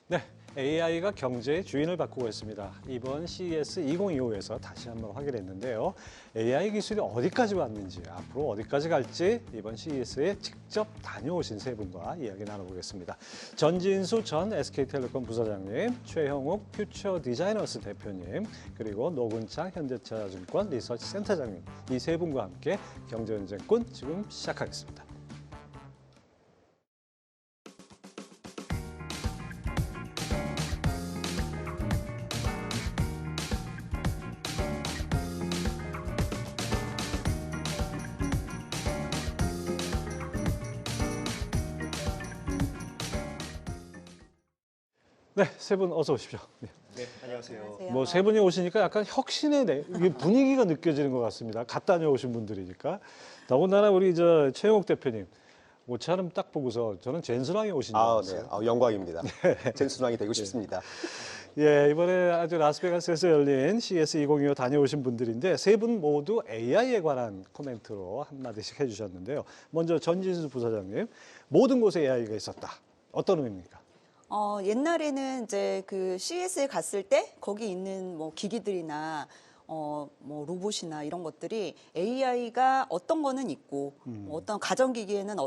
네, AI가 경제의 주인을 바꾸고 있습니다. 이번 CES 2025에서 다시 한번 확인했는데요. AI 기술이 어디까지 왔는지, 앞으로 어디까지 갈지 이번 CES에 직접 다녀오신 세 분과 이야기 나눠보겠습니다. 전진수 전 SK텔레콤 부사장님, 최형욱 퓨처 디자이너스 대표님, 그리고 노근창 현대차증권 리서치 센터장님, 이 세 분과 함께 경제논쟁꾼 지금 시작하겠습니다. 네, 세 분 어서 오십시오. 네. 네, 안녕하세요. 뭐 세 분이 오시니까 약간 혁신의 이게 분위기가 느껴지는 것 같습니다. 갓 다녀오신 분들이니까. 더군다나 우리 최영욱 대표님 옷차림 딱 보고서 저는 젠스랑이 오신 줄 알았어요. 네, 영광입니다. 젠스랑이 되고 싶습니다. 예, 이번에 아주 라스베가스에서 열린 CES 2025 다녀오신 분들인데 세 분 모두 AI에 관한 코멘트로 한마디씩 해주셨는데요. 먼저 전진수 부사장님, 모든 곳에 AI가 있었다. 어떤 의미입니까? 옛날에는 이제 그 CES에 갔을 때 거기 있는 뭐 기기들이나 뭐 로봇이나 이런 것들이 AI가 어떤 거는 있고 어떤 가전기기에는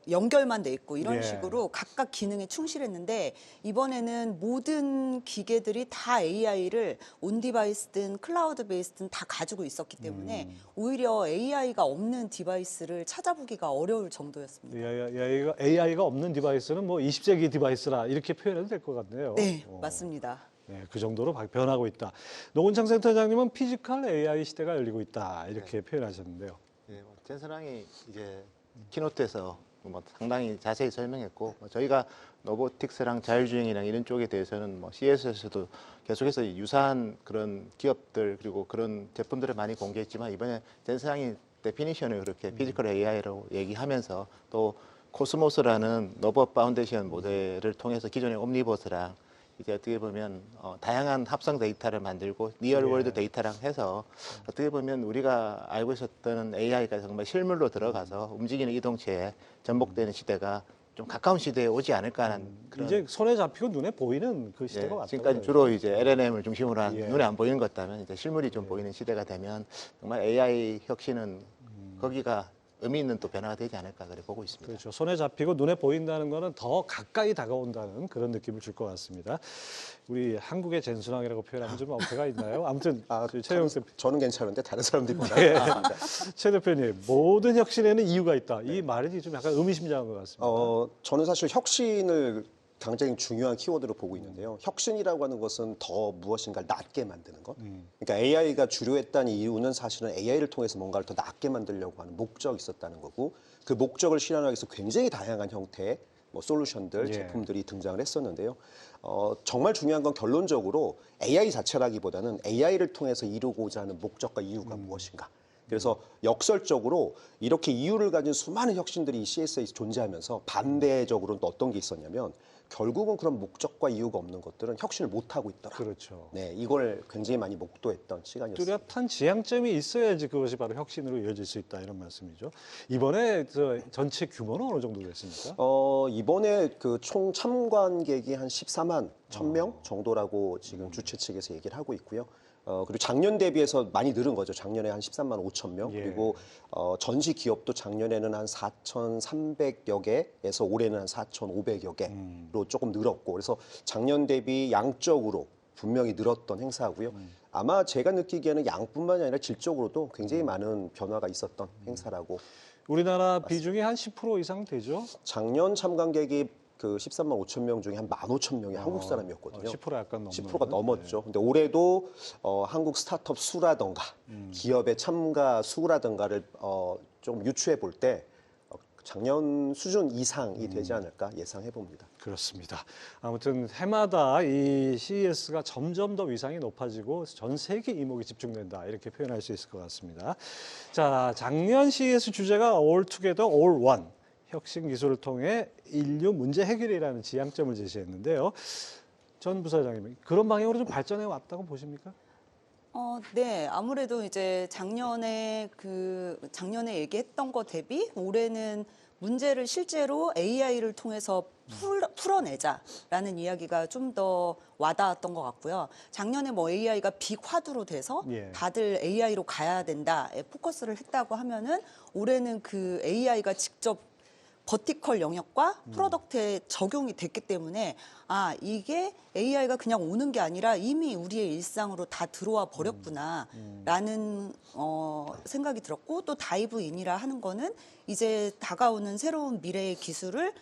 연결만 돼 있고 이런 예. 식으로 각각 기능에 충실했는데 이번에는 모든 기계들이 다 AI를 온 디바이스든 클라우드 베이스든 다 가지고 있었기 때문에 오히려 AI가 없는 디바이스를 찾아보기가 어려울 정도였습니다. AI가 없는 디바이스는 뭐 20세기 디바이스라 이렇게 표현해도 될 것 같네요. 네, 맞습니다. 네, 그 정도로 변하고 있다. 노근창 센터장님은 피지컬 AI 시대가 열리고 있다 이렇게 표현하셨는데요. 네, 젠스랑이 이제 키노트에서 뭐 상당히 자세히 설명했고 저희가 로보틱스랑 자율주행이랑 이런 쪽에 대해서는 뭐 CES에서도 계속해서 유사한 그런 기업들 그리고 그런 제품들을 많이 공개했지만 이번에 젠스랑이 데피니션을 그렇게 피지컬 AI라고 얘기하면서 또 코스모스라는 로봇 파운데이션 모델을 통해서 기존의 옴니버스랑 이제 어떻게 보면 다양한 합성 데이터를 만들고 리얼월드 데이터랑 해서 어떻게 보면 우리가 알고 있었던 AI가 정말 실물로 들어가서 움직이는 이동체에 전복되는 시대가 좀 가까운 시대에 오지 않을까 하는 그런 이제 손에 잡히고 눈에 보이는 그 시대가 왔다. 지금까지 주로 이제 LLM을 중심으로 한 예. 눈에 안 보이는 것다면 이제 실물이 좀 보이는 시대가 되면 정말 AI 혁신은 거기가 의미 있는 또 변화가 되지 않을까 그래 보고 있습니다. 그렇죠. 손에 잡히고 눈에 보인다는 거는 더 가까이 다가온다는 그런 느낌을 줄 것 같습니다. 우리 한국의 젠순왕이라고 표현하면 좀 어폐가 있나요? 아무튼 최영욱 대표. 저는 괜찮은데 다른 사람들이 네. 최 대표님, 모든 혁신에는 이유가 있다. 이 말이 좀 약간 의미심장한 것 같습니다. 저는 사실 혁신을 굉장히 중요한 키워드로 보고 있는데요. 혁신이라고 하는 것은 더 무엇인가를 낫게 만드는 것. 그러니까 AI가 주류했다는 이유는 사실은 AI를 통해서 뭔가를 더 낫게 만들려고 하는 목적이 있었다는 거고 그 목적을 실현하기 위해서 굉장히 다양한 형태의 뭐 솔루션들, 예. 제품들이 등장을 했었는데요. 정말 중요한 건 결론적으로 AI 자체라기보다는 AI를 통해서 이루고자 하는 목적과 이유가 무엇인가. 그래서 역설적으로 이렇게 이유를 가진 수많은 혁신들이 CES에 존재하면서 반대적으로는 또 어떤 게 있었냐면 결국은 그런 목적과 이유가 없는 것들은 혁신을 못하고 있더라. 그렇죠. 네, 이걸 굉장히 많이 목도했던 시간이었습니다. 뚜렷한 지향점이 있어야지 그것이 바로 혁신으로 이어질 수 있다 이런 말씀이죠. 이번에 전체 규모는 어느 정도 됐습니까? 이번에 그 총 참관객이 한 14만 1,000명 정도라고 지금 주최 측에서 얘기를 하고 있고요. 그리고 작년 대비해서 많이 늘은 거죠. 작년에 한 13만 5천 명. 예. 그리고 전시 기업도 작년에는 한 4,300여 개에서 올해는 한 4,500여 개로 조금 늘었고 그래서 작년 대비 양적으로 분명히 늘었던 행사고요. 아마 제가 느끼기에는 양뿐만이 아니라 질적으로도 굉장히 많은 변화가 있었던 행사라고. 우리나라 비중이 한 10% 이상 되죠? 작년 참관객이 그 13만 5천 명 중에 한 15,000명이 한국 사람이었거든요. 10% 약간 넘는. 10%가 넘었죠. 근데 올해도 한국 스타트업 수라던가 기업의 참가 수라던가를 좀 유추해 볼 때 작년 수준 이상이 되지 않을까 예상해 봅니다. 그렇습니다. 아무튼 해마다 이 CES가 점점 더 위상이 높아지고 전 세계 이목이 집중된다 이렇게 표현할 수 있을 것 같습니다. 자, 작년 CES 주제가 All Together, All One. 혁신 기술을 통해 인류 문제 해결이라는 지향점을 제시했는데요. 전 부사장님, 그런 방향으로 좀 발전해 왔다고 보십니까? 네, 아무래도 이제 작년에 얘기했던 거 대비 올해는 문제를 실제로 AI를 통해서 풀어내자라는 이야기가 좀 더 와닿았던 것 같고요. 작년에 뭐 AI가 빅 화두로 돼서 예. 다들 AI로 가야 된다에 포커스를 했다고 하면은 올해는 그 AI가 직접 버티컬 영역과 프로덕트에 적용이 됐기 때문에 아 이게 AI가 그냥 오는 게 아니라 이미 우리의 일상으로 다 들어와 버렸구나라는 생각이 들었고 또 다이브인이라 하는 거는 이제 다가오는 새로운 미래의 기술을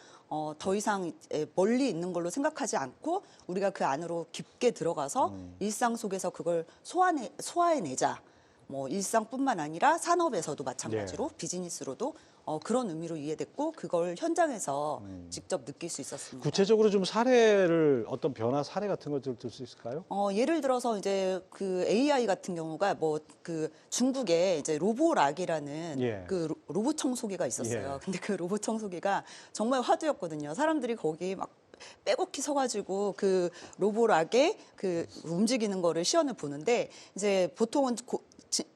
더 이상 멀리 있는 걸로 생각하지 않고 우리가 그 안으로 깊게 들어가서 일상 속에서 그걸 소화해내자. 뭐 일상뿐만 아니라 산업에서도 마찬가지로 비즈니스로도 그런 의미로 이해됐고 그걸 현장에서 직접 느낄 수 있었습니다. 구체적으로 좀 사례를 어떤 변화 사례 같은 것들 들 수 있을까요? 예를 들어서 이제 그 AI 같은 경우가 뭐 그 중국에 이제 로보락이라는 예. 그 로봇 청소기가 있었어요. 예. 근데 그 로봇 청소기가 정말 화두였거든요. 사람들이 거기 막 빼곡히 서가지고 그 로보락에 그 움직이는 거를 시연을 보는데 이제 보통은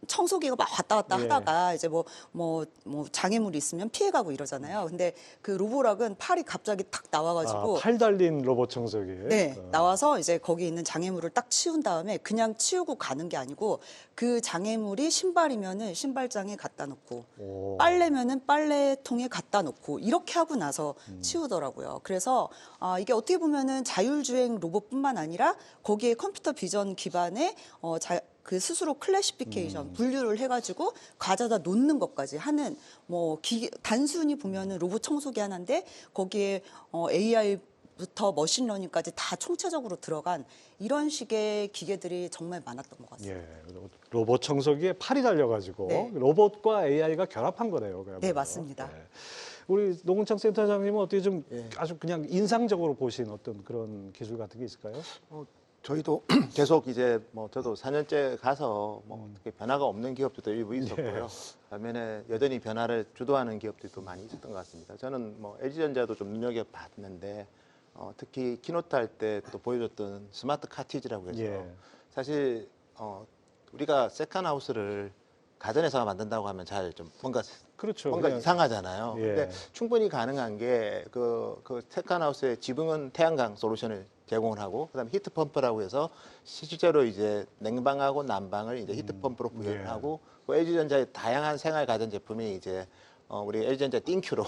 청소기가 막 왔다 갔다 예. 하다가 이제 뭐 장애물이 있으면 피해가고 이러잖아요. 근데 그 로보락은 팔이 갑자기 탁 나와가지고 팔 달린 로봇 청소기. 네, 나와서 이제 거기 있는 장애물을 딱 치운 다음에 그냥 치우고 가는 게 아니고 그 장애물이 신발이면은 신발장에 갖다 놓고 오. 빨래면은 빨래통에 갖다 놓고 이렇게 하고 나서 치우더라고요. 그래서 이게 어떻게 보면은 자율주행 로봇뿐만 아니라 거기에 컴퓨터 비전 기반의 그 스스로 클래시피케이션 분류를 해가지고 가져다 놓는 것까지 하는 뭐 단순히 보면은 로봇 청소기 하나인데 거기에 AI부터 머신러닝까지 다 총체적으로 들어간 이런 식의 기계들이 정말 많았던 것 같습니다. 예, 로봇 청소기에 팔이 달려가지고 네. 로봇과 AI가 결합한 거네요. 그야말로. 네, 맞습니다. 예. 우리 노근창 센터장님은 어떻게 좀 아주 그냥 인상적으로 보신 어떤 그런 기술 같은 게 있을까요? 저희도 계속 이제 뭐 저도 4년째 가서 뭐 어떻게 변화가 없는 기업들도 일부 있었고요. 반면에 여전히 변화를 주도하는 기업들도 많이 있었던 것 같습니다. 저는 뭐 LG전자도 좀 눈여겨봤는데 특히 키노트 할 때 또 보여줬던 스마트 카티지라고 해서 예. 사실 우리가 세컨하우스를 가전에서 만든다고 하면 잘 좀 그렇죠. 뭔가 그냥- 이상하잖아요. 예. 근데 충분히 가능한 게 그 세컨하우스의 지붕은 태양광 솔루션을 제공을 하고 그다음에 히트 펌프라고 해서 실제로 이제 냉방하고 난방을 이제 히트 펌프로 구현을 예. 하고 그 LG전자의 다양한 생활 가전 제품이 이제 우리 LG전자 띵큐로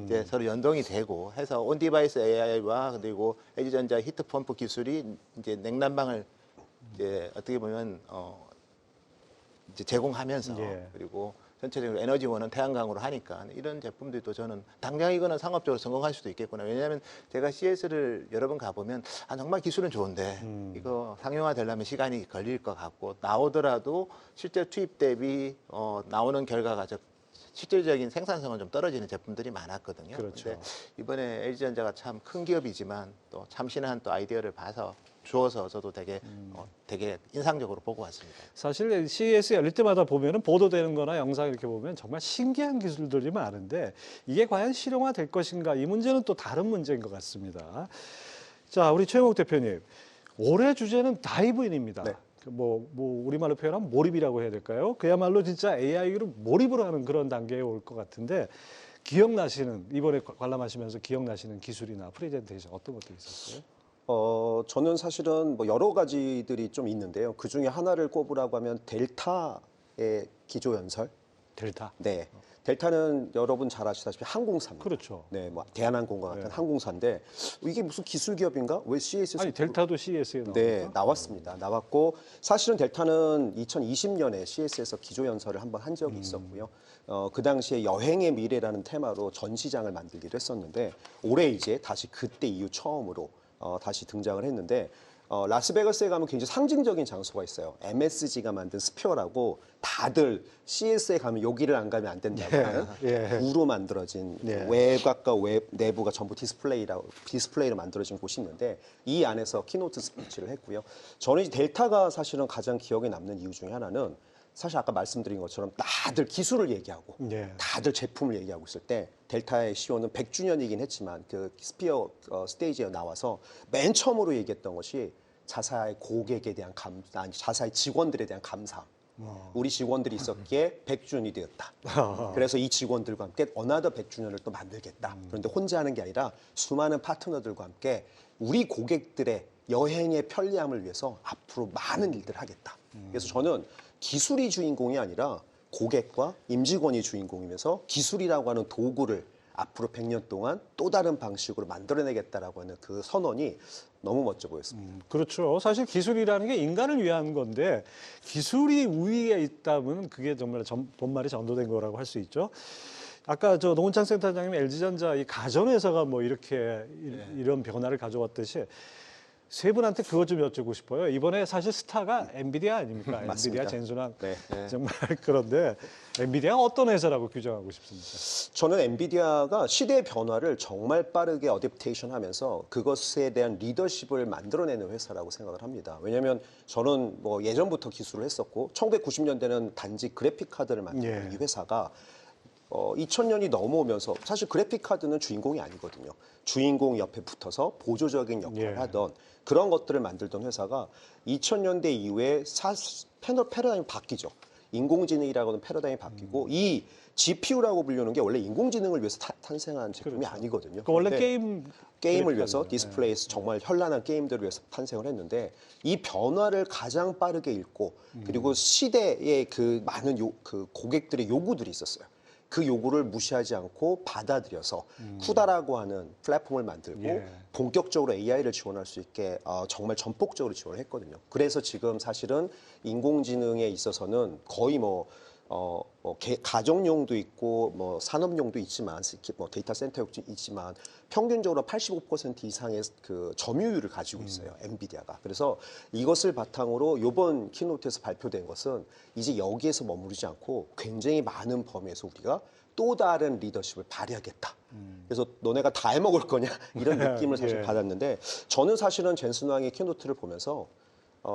이제 서로 연동이 되고 해서 온 디바이스 AI와 그리고 LG전자 히트 펌프 기술이 이제 냉난방을 이제 어떻게 보면 이제 제공하면서 예. 그리고 전체적으로 에너지원은 태양광으로 하니까 이런 제품들도 저는 당장 이거는 상업적으로 성공할 수도 있겠구나. 왜냐하면 제가 CS를 여러 번 가보면 정말 기술은 좋은데 이거 상용화 되려면 시간이 걸릴 것 같고 나오더라도 실제 투입 대비 나오는 결과가 실질적인 생산성은 좀 떨어지는 제품들이 많았거든요. 그렇죠. 근데 이번에 LG전자가 참 큰 기업이지만 또 참신한 또 아이디어를 봐서 주어서 저도 되게 인상적으로 보고 왔습니다. 사실 CES 열릴 때마다 보면은 보도되는 거나 영상 이렇게 보면 정말 신기한 기술들이 많은데 이게 과연 실용화 될 것인가 이 문제는 또 다른 문제인 것 같습니다. 자, 우리 최영욱 대표님. 올해 주제는 다이브인입니다. 네. 뭐 우리말로 표현하면 몰입이라고 해야 될까요? 그야말로 진짜 AI로 몰입을 하는 그런 단계에 올 것 같은데 기억나시는 이번에 관람하시면서 기억나시는 기술이나 프레젠테이션 어떤 것들이 있었어요? 저는 사실은 뭐 여러 가지들이 좀 있는데요. 그 중에 하나를 꼽으라고 하면 델타의 기조 연설. 델타. 네. 델타는 여러분 잘 아시다시피 항공사입니다. 그렇죠. 네, 뭐 대한항공과 같은 네. 항공사인데 이게 무슨 기술 기업인가? 왜 CES? 아니 델타도 CES에 나옵니까? 네, 나왔습니다. 나왔고 사실은 델타는 2020년에 CES에서 기조 연설을 한번 한 적이 있었고요. 그 당시에 여행의 미래라는 테마로 전시장을 만들기로 했었는데 올해 이제 다시 그때 이후 처음으로 다시 등장을 했는데 라스베가스에 가면 굉장히 상징적인 장소가 있어요. MSG가 만든 스피어라고 다들 CS에 가면 여기를 안 가면 안 된다고 하는 예. 우로 만들어진 예. 외곽과 내부가 전부 디스플레이로 만들어진 곳이 있는데 이 안에서 키노트 스피치를 했고요. 저는 이 델타가 사실은 가장 기억에 남는 이유 중에 하나는 사실 아까 말씀드린 것처럼 다들 기술을 얘기하고 예. 다들 제품을 얘기하고 있을 때 델타의 CEO는 100주년이긴 했지만 그 스피어 스테이지에 나와서 맨 처음으로 얘기했던 것이 자사의 고객에 대한 자사의 직원들에 대한 감사. 우리 직원들이 있었기에 100주년이 되었다. 그래서 이 직원들과 함께 어나더 100주년을 또 만들겠다. 그런데 혼자 하는 게 아니라 수많은 파트너들과 함께 우리 고객들의 여행의 편리함을 위해서 앞으로 많은 일들을 하겠다. 그래서 저는 기술이 주인공이 아니라 고객과 임직원이 주인공이면서 기술이라고 하는 도구를 앞으로 100년 동안 또 다른 방식으로 만들어내겠다라고 하는 그 선언이 너무 멋져 보였습니다. 그렇죠. 사실 기술이라는 게 인간을 위한 건데 기술이 우위에 있다면 그게 정말 본말이 전도된 거라고 할 수 있죠. 아까 저 노은창 센터장님 LG전자 이 가전회사가 뭐 이렇게 이런 변화를 가져왔듯이 세 분한테 그것 좀 여쭙고 싶어요. 이번에 사실 스타가 엔비디아 아닙니까? 맞습니다. 엔비디아 젠순환 네. 정말 그런데 엔비디아가 어떤 회사라고 규정하고 싶습니까? 저는 엔비디아가 시대의 변화를 정말 빠르게 어댑테이션 하면서 그것에 대한 리더십을 만들어내는 회사라고 생각을 합니다. 왜냐하면 저는 뭐 예전부터 기술을 했었고 1990년대는 단지 그래픽 카드를 만드는 이 회사가 2000년이 넘어오면서 사실 그래픽 카드는 주인공이 아니거든요. 주인공 옆에 붙어서 보조적인 역할을 하던 그런 것들을 만들던 회사가 2000년대 이후에 패러다임이 바뀌죠. 인공지능이라고 하는 패러다임이 바뀌고 이 GPU라고 불리는 게 원래 인공지능을 위해서 탄생한 제품이 그렇죠. 아니거든요. 그러니까 원래 게임을 위해서 그래픽카드예요. 디스플레이에서 정말 현란한 게임들을 위해서 탄생을 했는데 이 변화를 가장 빠르게 읽고 그리고 시대의 그 많은 그 고객들의 요구들이 있었어요. 그 요구를 무시하지 않고 받아들여서 쿠다라고 하는 플랫폼을 만들고 본격적으로 AI를 지원할 수 있게 정말 전폭적으로 지원을 했거든요. 그래서 지금 사실은 인공지능에 있어서는 거의 가정용도 있고 뭐 산업용도 있지만 뭐 데이터 센터용도 있지만 평균적으로 85% 이상의 그 점유율을 가지고 있어요. 엔비디아가. 그래서 이것을 바탕으로 이번 키노트에서 발표된 것은 이제 여기에서 머무르지 않고 굉장히 많은 범위에서 우리가 또 다른 리더십을 발휘하겠다. 그래서 너네가 다 해먹을 거냐 이런 느낌을 사실 받았는데 저는 사실은 젠슨 왕의 키노트를 보면서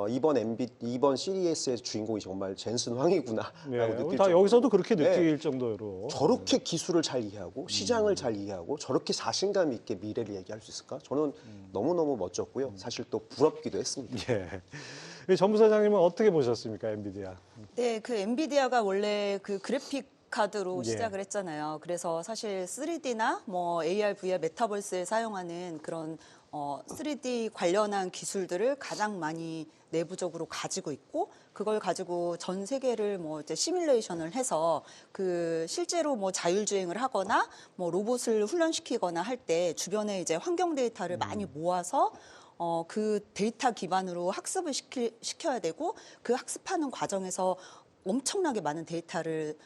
이번 CES의 주인공이 정말 젠슨 황이구나라고 느낄 다 정도로 여기서도 그렇게 느낄 정도로 저렇게 기술을 잘 이해하고 시장을 잘 이해하고 저렇게 자신감 있게 미래를 얘기할 수 있을까? 저는 너무너무 멋졌고요. 사실 또 부럽기도 했습니다. 예. 전 부사장님은 어떻게 보셨습니까, 엔비디아? 네, 그 엔비디아가 원래 그 그래픽 카드로 시작을 했잖아요. 그래서 사실 3D나 뭐 AR, VR, 메타버스에 사용하는 그런 3D 관련한 기술들을 가장 많이 내부적으로 가지고 있고 그걸 가지고 전 세계를 뭐 이제 시뮬레이션을 해서 그 실제로 뭐 자율주행을 하거나 뭐 로봇을 훈련시키거나 할 때 주변에 이제 환경 데이터를 많이 모아서 그 데이터 기반으로 학습을 시켜야 되고 그 학습하는 과정에서 엄청나게 많은 데이터를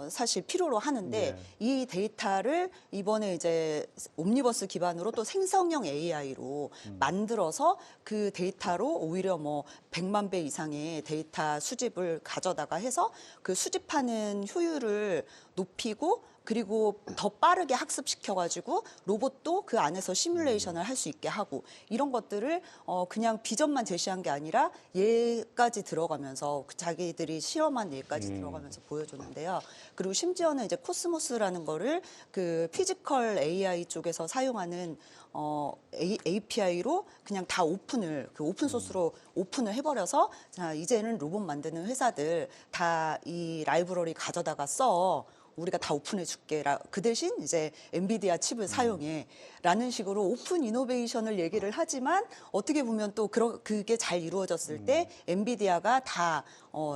사실 필요로 하는데 이 데이터를 이번에 이제 옴니버스 기반으로 또 생성형 AI로 만들어서 그 데이터로 오히려 뭐 100만 배 이상의 데이터 수집을 가져다가 해서 그 수집하는 효율을 높이고 그리고 더 빠르게 학습시켜가지고 로봇도 그 안에서 시뮬레이션을 할 수 있게 하고 이런 것들을 그냥 비전만 제시한 게 아니라 예까지 들어가면서 자기들이 실험한 예까지 들어가면서 보여줬는데요. 그리고 심지어는 이제 코스모스라는 거를 그 피지컬 AI 쪽에서 사용하는 API로 그냥 다 오픈 소스로 오픈을 해버려서 자 이제는 로봇 만드는 회사들 다 이 라이브러리 가져다가 써. 우리가 다 오픈해 줄게. 그 대신 이제 엔비디아 칩을 사용해. 라는 식으로 오픈 이노베이션을 얘기를 하지만 어떻게 보면 또 그게 잘 이루어졌을 때 엔비디아가 다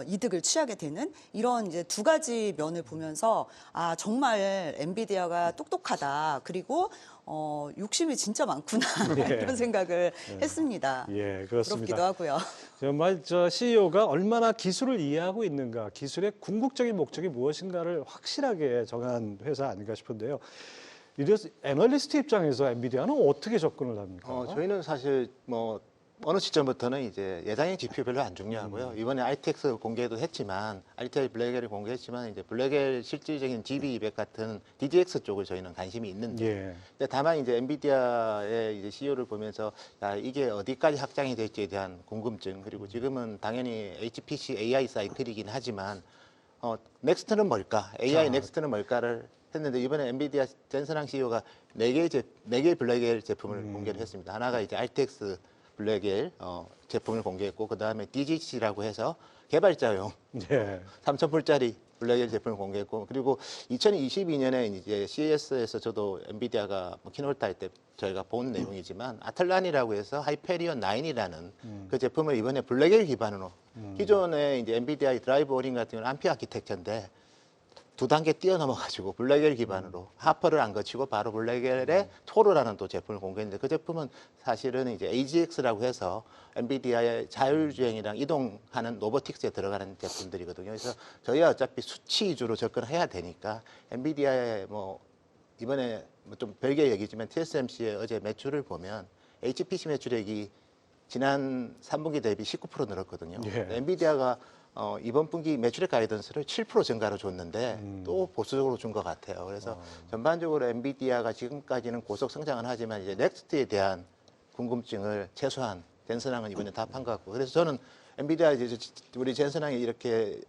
이득을 취하게 되는 이런 이제 두 가지 면을 보면서 아, 정말 엔비디아가 똑똑하다. 그리고 욕심이 진짜 많구나. 이런 생각을 했습니다. 예, 그렇습니다. 부럽기도 하고요. 정말 저 CEO가 얼마나 기술을 이해하고 있는가, 기술의 궁극적인 목적이 무엇인가를 확실하게 정한 회사 아닌가 싶은데요. 이래서 애널리스트 입장에서 엔비디아는 어떻게 접근을 합니까? 저희는 사실 뭐 어느 시점부터는 이제 예상형 GPU 별로 안 중요하고요. 이번에 RTX 공개도 했지만, RTX 블랙엘을 공개했지만 이제 블랙엘 실질적인 GB200 같은 DGX 쪽을 저희는 관심이 있는데, 근데 다만 이제 엔비디아의 이제 CEO를 보면서 야, 이게 어디까지 확장이 될지에 대한 궁금증, 그리고 지금은 당연히 HPC AI 사이클이긴 하지만 넥스트는 뭘까? AI 넥스트는 뭘까를 했는데 이번에 엔비디아 젠슨항 CEO가 4개의 블랙엘 제품을 공개를 했습니다. 하나가 이제 RTX 블랙엘 제품을 공개했고 그 다음에 DGC라고 해서 개발자용 네. 3,000불짜리 블랙엘 제품을 공개했고 그리고 2022년에 이제 CES에서 저도 엔비디아가 뭐 키노트 할 때 저희가 본 내용이지만 아틀란이라고 해서 하이페리온 9이라는 그 제품을 이번에 블랙엘 기반으로 기존에 이제 엔비디아 드라이브 오링 같은 경우는 암피 아키텍처인데 2단계 뛰어넘어가지고 블랙엘 기반으로 하퍼를 안 거치고 바로 블랙엘의 토르라는 또 제품을 공개했는데 그 제품은 사실은 이제 AGX라고 해서 엔비디아의 자율주행이랑 이동하는 로보틱스에 들어가는 제품들이거든요. 그래서 저희가 어차피 수치 위주로 접근해야 되니까 엔비디아의 뭐 이번에 뭐 좀 별개의 얘기지만 TSMC의 어제 매출을 보면 HPC 매출액이 지난 3분기 대비 19% 늘었거든요. 예. 엔비디아가 이번 분기 매출액 가이던스를 7% 증가로 줬는데 또 보수적으로 준 것 같아요. 그래서 전반적으로 엔비디아가 지금까지는 고속 성장은 하지만 이제 넥스트에 대한 궁금증을 최소한 젠슨왕은 이번에 답한 것 같고 그래서 저는 엔비디아 이제 우리 젠슨왕이 이렇게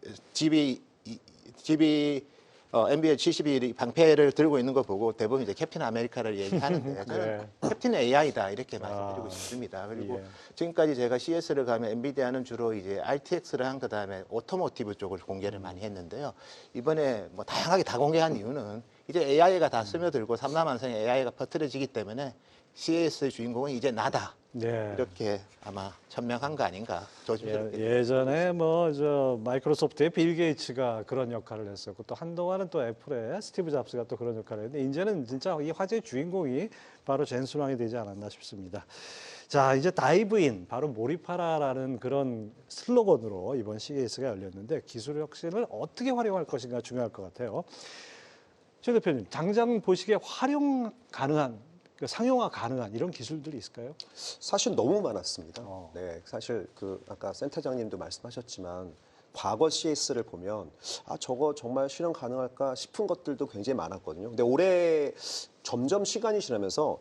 NBA 72 방패를 들고 있는 거 보고 대부분 이제 캡틴 아메리카를 얘기하는데 저는 캡틴 AI다 이렇게 말씀드리고 싶습니다. 그리고 지금까지 제가 CS를 가면 엔비디아는 주로 이제 RTX를 한 그다음에 오토모티브 쪽을 공개를 많이 했는데요. 이번에 뭐 다양하게 다 공개한 이유는 이제 AI가 다 스며들고 삼라만상에 AI가 퍼뜨려지기 때문에 CES의 주인공은 이제 나다. 네. 이렇게 아마 천명한 거 아닌가 조심스럽게. 예전에 뭐 저 마이크로소프트의 빌 게이츠가 그런 역할을 했었고 또 한동안은 또 애플의 스티브 잡스가 또 그런 역할을 했는데 이제는 진짜 이 화제의 주인공이 바로 젠슨왕이 되지 않았나 싶습니다. 자, 이제 다이브인, 바로 몰입하라라는 그런 슬로건으로 이번 CES가 열렸는데 기술 혁신을 어떻게 활용할 것인가 중요할 것 같아요. 최 대표님, 당장 보시기에 활용 가능한 상용화 가능한 이런 기술들이 있을까요? 사실 너무 많았습니다. 네, 사실 그 아까 센터장님도 말씀하셨지만 과거 CS를 보면 아 저거 정말 실현 가능할까 싶은 것들도 굉장히 많았거든요. 근데 올해 점점 시간이 지나면서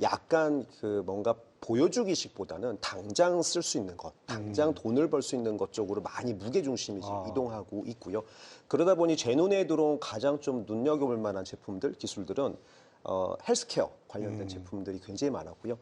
약간 그 뭔가 보여주기식보다는 당장 쓸 수 있는 것, 당장 돈을 벌 수 있는 것 쪽으로 많이 무게 중심이 지금 이동하고 있고요. 그러다 보니 제 눈에 들어온 가장 좀 눈여겨볼 만한 제품들, 기술들은 헬스케어 관련된 제품들이 굉장히 많았고요.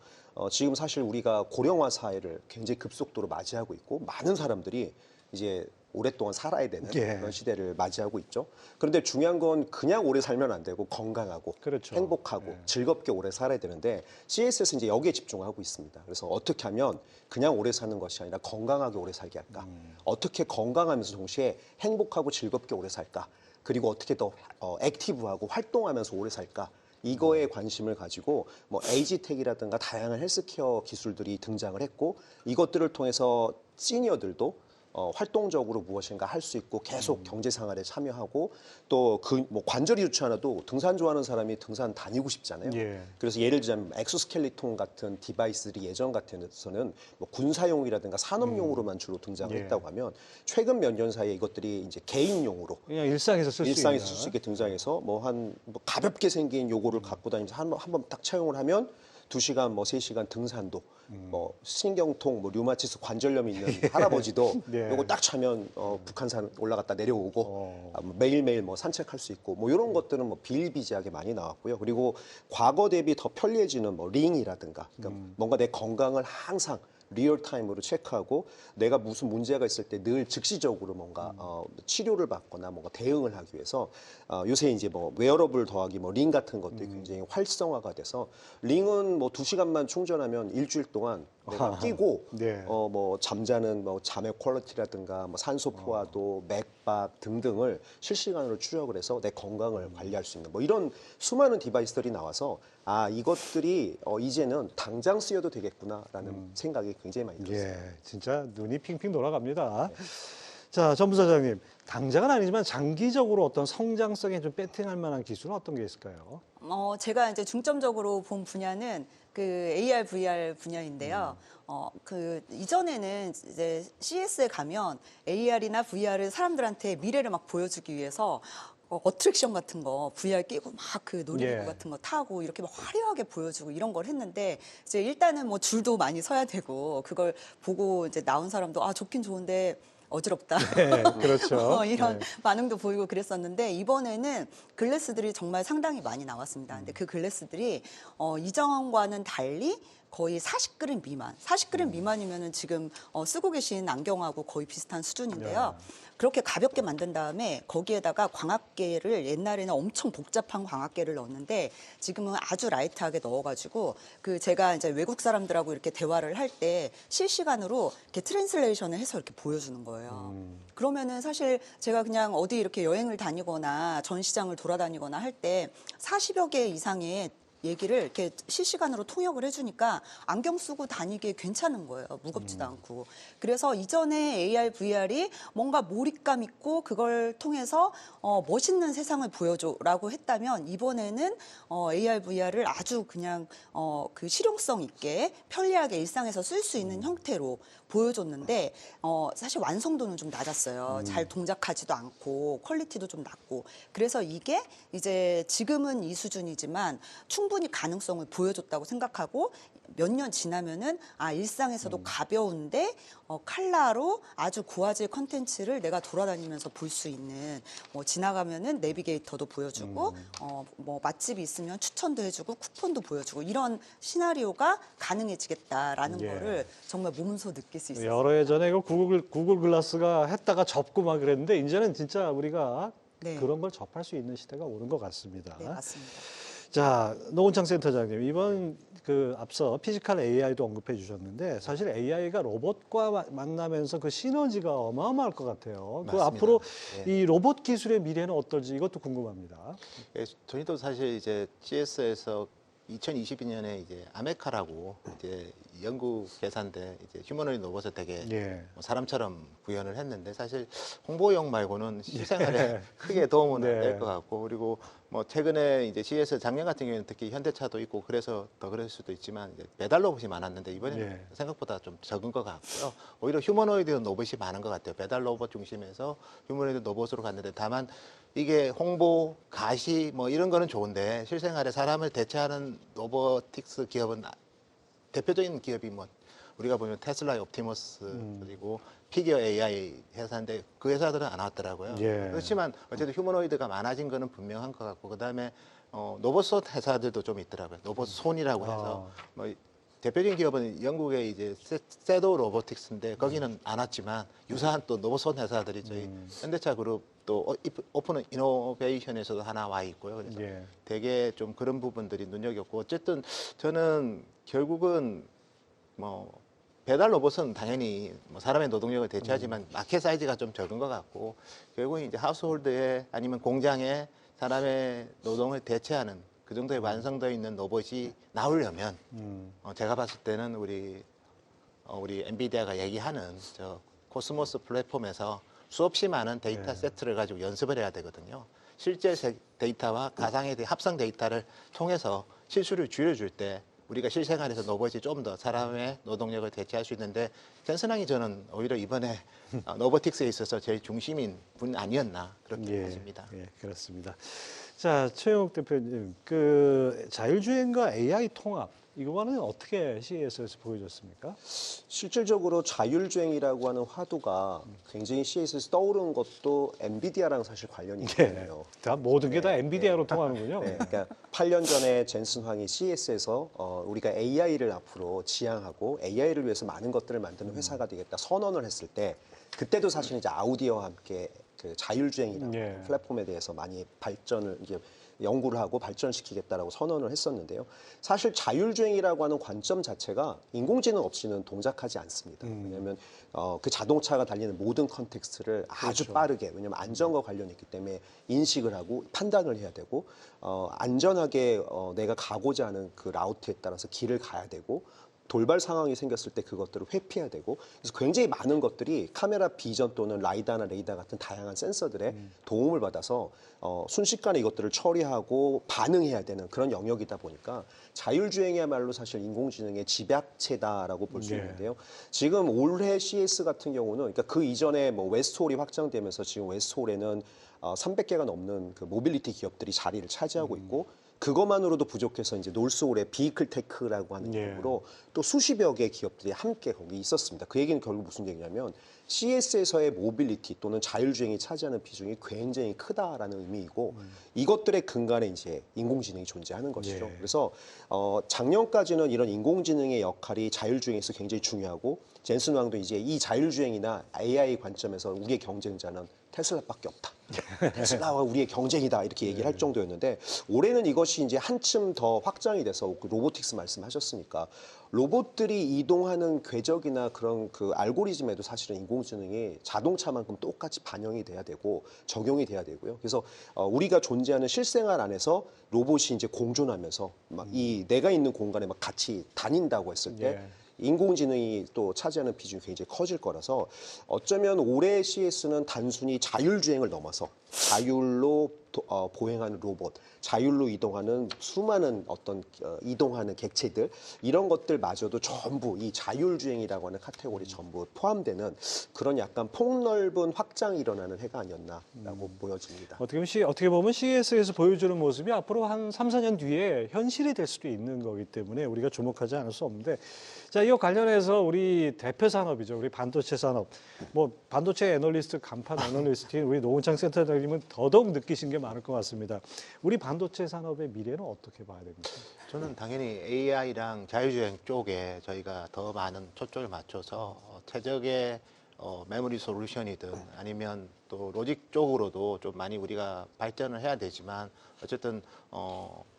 지금 사실 우리가 고령화 사회를 굉장히 급속도로 맞이하고 있고 많은 사람들이 이제 오랫동안 살아야 되는 그런 시대를 맞이하고 있죠. 그런데 중요한 건 그냥 오래 살면 안 되고 건강하고 그렇죠. 행복하고 즐겁게 오래 살아야 되는데 CS에서 이제 여기에 집중하고 있습니다. 그래서 어떻게 하면 그냥 오래 사는 것이 아니라 건강하게 오래 살게 할까? 어떻게 건강하면서 동시에 행복하고 즐겁게 오래 살까? 그리고 어떻게 더 액티브하고 활동하면서 오래 살까? 이거에 관심을 가지고 뭐 에이지텍이라든가 다양한 헬스케어 기술들이 등장을 했고 이것들을 통해서 시니어들도 활동적으로 무엇인가 할 수 있고 계속 경제 생활에 참여하고 또 그 뭐 관절이 좋지 않아도 등산 좋아하는 사람이 등산 다니고 싶잖아요. 그래서 예를 들자면 엑소스켈리톤 같은 디바이스들이 예전 같아서는 뭐 군사용이라든가 산업용으로만 주로 등장을 했다고 하면 최근 몇 년 사이에 이것들이 이제 개인용으로 그냥 일상에서 쓸 수 있는. 일상에서 쓸 수 있게 등장해서 뭐 가볍게 생긴 요거를 갖고 다니면서 한번 딱 착용을 하면 2시간 뭐 3시간 등산도 뭐 신경통 뭐 류마티스 관절염이 있는 할아버지도 요거 딱 차면 북한산 올라갔다 내려오고 뭐 매일매일 뭐 산책할 수 있고 뭐 이런 것들은 뭐 비일비재하게 많이 나왔고요. 그리고 과거 대비 더 편리해지는 뭐 링이라든가 그러니까 뭔가 내 건강을 항상 리얼타임으로 체크하고 내가 무슨 문제가 있을 때 늘 즉시적으로 뭔가 치료를 받거나 뭔가 대응을 하기 위해서 요새 이제 뭐 웨어러블 더하기 뭐 링 같은 것들이 굉장히 활성화가 돼서 링은 뭐 2시간만 충전하면 일주일 동안 내가 끼고 뭐 잠자는 뭐 잠의 퀄리티라든가 뭐 산소 포화도 맥박 등등을 실시간으로 추적을 해서 내 건강을 관리할 수 있는 뭐 이런 수많은 디바이스들이 나와서 아 이것들이 이제는 당장 쓰여도 되겠구나라는 생각이 굉장히 많이 들었어요. 진짜 눈이 핑핑 돌아갑니다. 자, 전 부사장님, 당장은 아니지만 장기적으로 어떤 성장성에 좀 배팅할 만한 기술은 어떤 게 있을까요? 제가 이제 중점적으로 본 분야는 그 AR, VR 분야인데요. 그 이전에는 이제 CS에 가면 AR이나 VR을 사람들한테 미래를 막 보여주기 위해서 어트랙션 같은 거 VR 끼고 막 그 놀이기구 같은 거 타고 이렇게 막 화려하게 보여주고 이런 걸 했는데 이제 일단은 뭐 줄도 많이 서야 되고 그걸 보고 이제 나온 사람도 아 좋긴 좋은데 어지럽다. 그렇죠. 이런 반응도 보이고 그랬었는데 이번에는 글래스들이 정말 상당히 많이 나왔습니다. 근데 그 글래스들이 이전과는 달리 거의 40g 미만. 40g 미만이면은 지금 쓰고 계신 안경하고 거의 비슷한 수준인데요. 그렇게 가볍게 만든 다음에 거기에다가 광학계를 옛날에는 엄청 복잡한 광학계를 넣었는데 지금은 아주 라이트하게 넣어가지고 그 제가 이제 외국 사람들하고 이렇게 대화를 할 때 실시간으로 이렇게 트랜슬레이션을 해서 이렇게 보여주는 거예요. 그러면은 사실 제가 그냥 어디 이렇게 여행을 다니거나 전시장을 돌아다니거나 할 때 40여 개 이상의 얘기를 이렇게 실시간으로 통역을 해주니까 안경 쓰고 다니기에 괜찮은 거예요. 무겁지도 않고. 그래서 이전에 AR, VR이 뭔가 몰입감 있고 그걸 통해서 멋있는 세상을 보여줘라고 했다면 이번에는 AR, VR을 아주 그냥 그 실용성 있게 편리하게 일상에서 쓸 수 있는 형태로 보여줬는데 사실 완성도는 좀 낮았어요. 잘 동작하지도 않고 퀄리티도 좀 낮고 그래서 이게 이제 지금은 이 수준이지만 충분히 가능성을 보여줬다고 생각하고 몇 년 지나면은 일상에서도 가벼운데 칼라로 아주 고화질 컨텐츠를 내가 돌아다니면서 볼 수 있는 지나가면은 내비게이터도 보여주고 뭐 맛집이 있으면 추천도 해주고 쿠폰도 보여주고 이런 시나리오가 가능해지겠다라는 예. 거를 정말 몸소 느낄 수 있었어요. 여러 예전에 그 구글 글라스가 했다가 접고 막 그랬는데 이제는 진짜 우리가 네. 그런 걸 접할 수 있는 시대가 오는 것 같습니다. 네, 맞습니다. 자, 노은창 센터장님, 이번 그 앞서 피지컬 AI도 언급해 주셨는데 사실 AI가 로봇과 만나면서 그 시너지가 어마어마할 것 같아요. 그 맞습니다. 앞으로 예. 이 로봇 기술의 미래는 어떨지 이것도 궁금합니다. 예, 저희도 사실 이제 GS에서 2022년에 이제 아메카라고 이제 영국 계산대 이제 휴머노이드 로봇을 되게 예. 뭐 사람처럼 구현을 했는데 사실 홍보용 말고는 실생활에 크게 도움은 안 네. 될 것 같고 그리고 뭐 최근에 이제 CS 작년 같은 경우에는 특히 현대차도 있고 그래서 더 그럴 수도 있지만 이제 배달 로봇이 많았는데 이번에는 예. 생각보다 좀 적은 것 같고요. 오히려 휴머노이드 로봇이 많은 것 같아요. 배달 로봇 중심에서 휴머노이드 로봇으로 갔는데 다만 이게 홍보, 가시 뭐 이런 거는 좋은데 실생활에 사람을 대체하는 로보틱스 기업은 대표적인 기업이 뭐 우리가 보면 테슬라의 옵티머스 그리고 피겨 AI 회사인데 그 회사들은 안 왔더라고요. 예. 그렇지만 어쨌든 휴머노이드가 많아진 거는 분명한 것 같고 그다음에 로봇손 회사들도 좀 있더라고요. 로봇손이라고 해서 뭐 대표적인 기업은 영국의 이제 세도 로보틱스인데 거기는 안 왔지만 유사한 또 로봇손 회사들이 저희 현대차 그룹 또 오픈 이노베이션에서도 하나 와 있고요. 그래서 예. 되게 좀 그런 부분들이 눈여겼고 어쨌든 저는 결국은 뭐 배달 로봇은 당연히 뭐 사람의 노동력을 대체하지만 마켓 사이즈가 좀 적은 것 같고 결국은 이제 하우스홀드에 아니면 공장에 사람의 노동을 대체하는 그 정도의 완성되어 있는 로봇이 나오려면 제가 봤을 때는 우리 엔비디아가 얘기하는 저 코스모스 플랫폼에서 수없이 많은 데이터 세트를 가지고 연습을 해야 되거든요. 실제 데이터와 가상의 합성 데이터를 통해서 실수를 줄여줄 때 우리가 실생활에서 로봇이 좀 더 사람의 노동력을 대체할 수 있는데 젠슨항이 저는 오히려 이번에 로보틱스에 있어서 제일 중심인 분 아니었나 그렇게 보십니다. 예, 그렇습니다. 자, 최영욱 대표님, 그 자율주행과 AI 통합 이거는 어떻게 CES에서 보여줬습니까? 실질적으로 자율주행이라고 하는 화두가 굉장히 CES에서 떠오르는 것도 엔비디아랑 사실 관련이 있거든요. 다 모든 게 다 엔비디아로 통하는군요. 네, 그러니까 8년 전에 젠슨 황이 CES에서 우리가 AI를 앞으로 지향하고 AI를 위해서 많은 것들을 만드는 회사가 되겠다 선언을 했을 때 그때도 사실 이제 아우디와 함께 그 자율주행이라는 예. 플랫폼에 대해서 많이 발전을 이제 연구를 하고 발전시키겠다라고 선언을 했었는데요. 사실 자율주행이라고 하는 관점 자체가 인공지능 없이는 동작하지 않습니다. 왜냐하면 그 자동차가 달리는 모든 컨텍스트를 아주 빠르게 왜냐하면 안전과 관련이 있기 때문에 인식을 하고 판단을 해야 되고 안전하게 내가 가고자 하는 그 라우트에 따라서 길을 가야 되고 돌발 상황이 생겼을 때 그것들을 회피해야 되고 그래서 굉장히 많은 것들이 카메라 비전 또는 라이다나 레이더 같은 다양한 센서들의 도움을 받아서 순식간에 이것들을 처리하고 반응해야 되는 그런 영역이다 보니까 자율주행이야말로 사실 인공지능의 집약체다라고 볼 수 예. 있는데요. 지금 올해 CES 같은 경우는 그러니까 그 이전에 뭐 웨스트홀이 확장되면서 지금 웨스트홀에는 300개가 넘는 그 모빌리티 기업들이 자리를 차지하고 있고 그것만으로도 부족해서 이제 놀스홀의 비이클 테크라고 하는 예. 이름으로 또 수십여 개 기업들이 함께 거기 있었습니다. 그 얘기는 결국 무슨 얘기냐면 CS에서의 모빌리티 또는 자율주행이 차지하는 비중이 굉장히 크다라는 의미이고 이것들의 근간에 이제 인공지능이 존재하는 것이죠. 예. 그래서 작년까지는 이런 인공지능의 역할이 자율주행에서 굉장히 중요하고 젠슨 왕도 이제 이 자율주행이나 AI 관점에서 우리의 경쟁자는 테슬라밖에 없다. 테슬라와 우리의 경쟁이다 이렇게 얘기를 할 정도였는데 올해는 이것이 이제 한층 더 확장이 돼서 그 로보틱스 말씀하셨으니까 로봇들이 이동하는 궤적이나 그런 그 알고리즘에도 사실은 인공지능이 자동차만큼 똑같이 반영이 돼야 되고 적용이 돼야 되고요. 그래서 우리가 존재하는 실생활 안에서 로봇이 이제 공존하면서 막 이 내가 있는 공간에 막 같이 다닌다고 했을 때 예. 인공지능이 또 차지하는 비중이 굉장히 커질 거라서 어쩌면 올해 CES는 단순히 자율주행을 넘어서 자율로 보행하는 로봇, 자율로 이동하는 수많은 어떤 이동하는 객체들 이런 것들마저도 전부 이 자율주행이라고 하는 카테고리 전부 포함되는 그런 약간 폭넓은 확장이 일어나는 해가 아니었나라고 보여집니다. 어떻게 보면 CES에서 보여주는 모습이 앞으로 한 3, 4년 뒤에 현실이 될 수도 있는 거기 때문에 우리가 주목하지 않을 수 없는데 자, 이와 관련해서 우리 대표 산업이죠. 우리 반도체 산업. 뭐 반도체 애널리스트, 간판 애널리스트인 우리 노은창 센터장님은 더더욱 느끼신 게 많을 것 같습니다. 우리 반도체 산업의 미래는 어떻게 봐야 됩니까? 저는 당연히 AI랑 자율주행 쪽에 저희가 더 많은 초점을 맞춰서 최적의 메모리 솔루션이든 아니면 또 로직 쪽으로도 좀 많이 우리가 발전을 해야 되지만 어쨌든